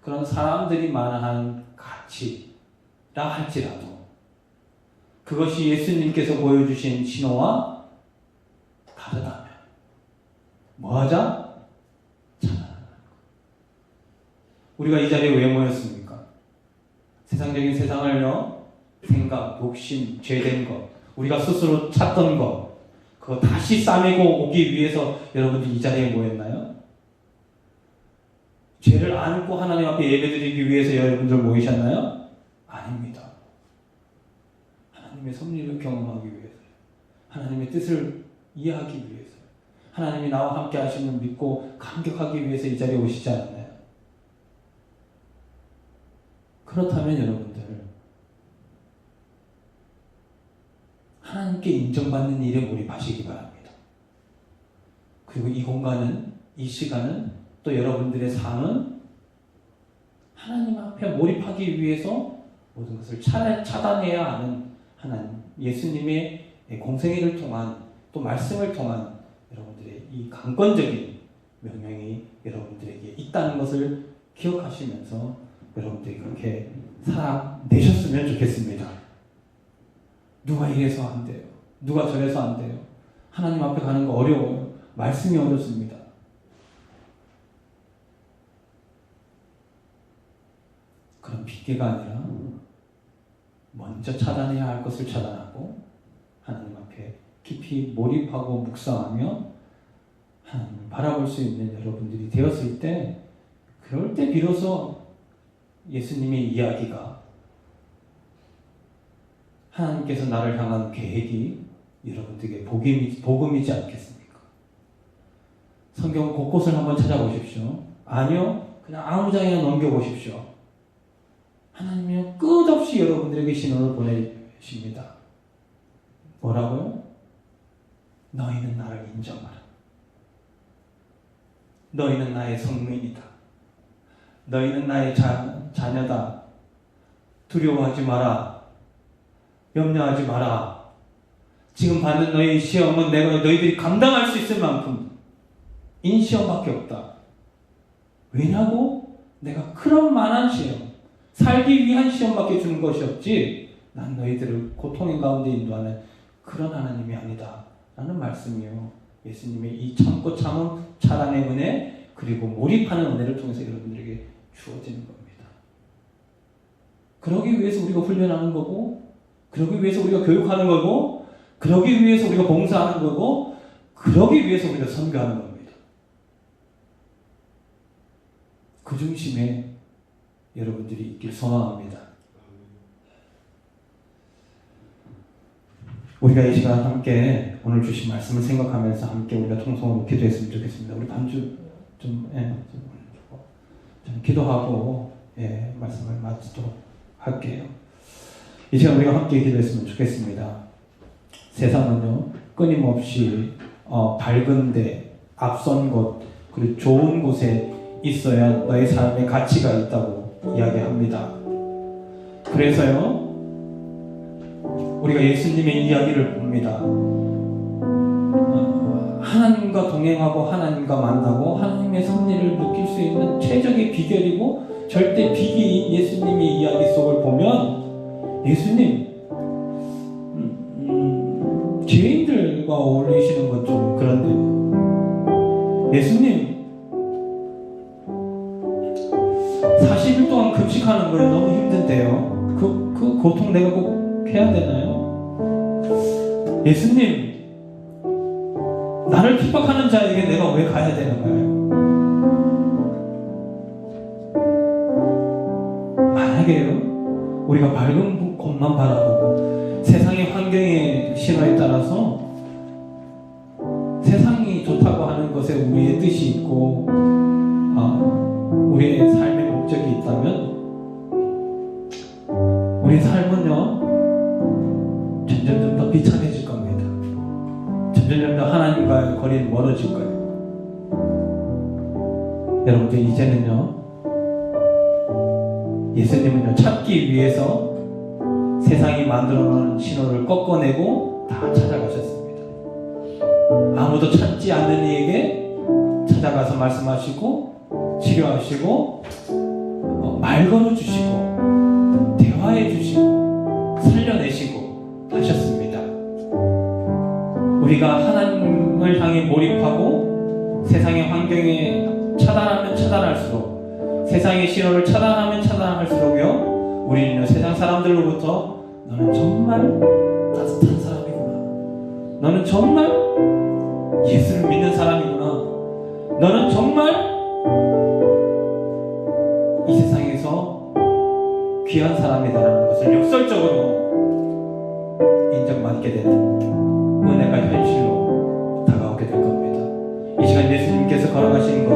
그런 사람들이 말하는 가치라 할지라도 그것이 예수님께서 보여주신 신호와 다르다면 뭐하자? 차단하는 것. 우리가 이 자리에 왜 모였습니까? 세상적인 세상을요, 생각, 욕심, 죄된 것, 우리가 스스로 찾던 것, 그거 다시 싸매고 오기 위해서 여러분들 이 자리에 모였나요? 죄를 안고 하나님 앞에 예배드리기 위해서 여러분들 모이셨나요? 아닙니다. 하나님의 섭리를 경험하기 위해서, 하나님의 뜻을 이해하기 위해서, 하나님이 나와 함께 하심을 믿고 감격하기 위해서 이 자리에 오시지 않았나요? 그렇다면 여러분들, 하나님께 인정받는 일에 몰입하시기 바랍니다. 그리고 이 공간은, 이 시간은, 또 여러분들의 삶은 하나님 앞에 몰입하기 위해서 모든 것을 차단해야 하는 하나님, 예수님의 공생애를 통한, 또 말씀을 통한 여러분들의 이 강권적인 명령이 여러분들에게 있다는 것을 기억하시면서 여러분들이 그렇게 살아내셨으면 좋겠습니다. 누가 이래서 안 돼요. 누가 저래서 안 돼요. 하나님 앞에 가는 거 어려워요. 말씀이 어렵습니다. 그런 핑계가 아니라 먼저 차단해야 할 것을 차단하고 하나님 앞에 깊이 몰입하고 묵상하며 하나님을 바라볼 수 있는 여러분들이 되었을 때, 그럴 때 비로소 예수님의 이야기가, 하나님께서 나를 향한 계획이 여러분들에게 복음이지 않겠습니까? 성경 곳곳을 한번 찾아보십시오. 아니요, 그냥 아무 장이나 넘겨보십시오. 하나님이 끝없이 여러분들에게 신호를 보내십니다. 뭐라고요? 너희는 나를 인정하라. 너희는 나의 성민이다. 너희는 나의 자녀다. 두려워하지 마라. 염려하지 마라. 지금 받는 너희 시험은 내가 너희들이 감당할 수 있을 만큼 인 시험밖에 없다. 왜냐고? 내가 그런 만한 시험, 살기 위한 시험밖에 주는 것이 없지, 난 너희들을 고통의 가운데 인도하는 그런 하나님이 아니다 라는 말씀이요, 예수님의 이 참고 참음, 차단의 은혜, 그리고 몰입하는 은혜를 통해서 여러분들에게 주어지는 겁니다. 그러기 위해서 우리가 훈련하는 거고, 그러기 위해서 우리가 교육하는 거고, 그러기 위해서 우리가 봉사하는 거고, 그러기 위해서 우리가 선교하는 겁니다. 그 중심에 여러분들이 있길 소망합니다. 우리가 이 시간 함께 오늘 주신 말씀을 생각하면서 함께 우리가 통성으로 기도했으면 좋겠습니다. 우리 반주 좀 기도하고 말씀을 마치도록 할게요. 이 시간 우리가 함께 기도했으면 좋겠습니다. 세상은요, 끊임없이 밝은 데, 앞선 곳, 그리고 좋은 곳에 있어야 너의 삶의 가치가 있다고 이야기합니다. 그래서요, 우리가 예수님의 이야기를 봅니다. 하나님과 동행하고 하나님과 만나고 하나님의 섭리를 느낄 수 있는 최적의 비결이고 절대 비기인 예수님의 이야기 속을 보면, 예수님 죄인들과 어울리시는 건 좀 그런데, 예수님 40일 동안 금식하는 거에 너무 힘든데요. 그 고통 내가 꼭 해야 되나요? 예수님, 나를 핍박하는 자에게 내가 왜 가야 되는 거예요? 만약에요, 우리가 밝은 곳만 바라보고 세상의 환경의 신호에 따라서 세상이 좋다고 하는 것에 우리의 뜻이 있고 우리의 삶의 목적이 있다면, 우리 삶은요 점점 더 비참해질 겁니다. 점점 더 하나님과의 거리는 멀어질 거예요. 여러분들 이제는요, 예수님은요 찾기 위해서 세상이 만들어놓은 신호를 꺾어내고 다 찾아가셨습니다. 아무도 찾지 않는 이에게 찾아가서 말씀하시고 치료하시고 말 걸어주시고 대화해 주시고 살려내시고 하셨습니다. 우리가 하나님을 향해 몰입하고 세상의 환경에 차단하면 차단할수록, 세상의 신호를 차단하면 차단할수록요, 우리는 세상 사람들로부터 너는 정말 따뜻한 사람이구나, 너는 정말 예수를 믿는 사람이구나. 너는 정말 이 세상에서 귀한 사람이다라는 것을 역설적으로 인정받게 되는 은혜가 현실로 다가오게 될 겁니다. 이 시간 예수님께서 걸어가신 것,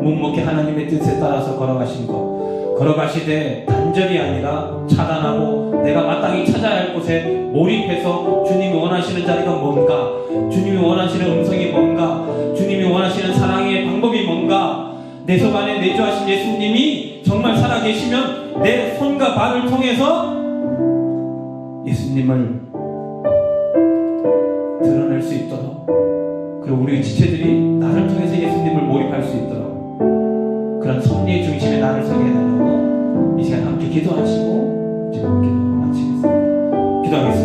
묵묵히 하나님의 뜻에 따라서 걸어가신 것, 걸어가시되 단절이 아니라 차단하고 내가 마땅히 찾아야 할 곳에 몰입해서 주님이 원하시는 자리가 뭔가, 주님이 원하시는 음성이 뭔가, 주님이 원하시는 사랑의 방법이 뭔가, 내 속 안에 내주하신 예수님이 정말 살아계시면 내 손과 발을 통해서 예수님을 드러낼 수 있도록, 그리고 우리 지체들이 나를 통해서 예수님을 몰입할 수 있도록 그런 섭리의 중심에 나를 서게 해달라고 이 시간 함께 기도하시고 지금 기도 마치겠습니다. 기도하겠습니다.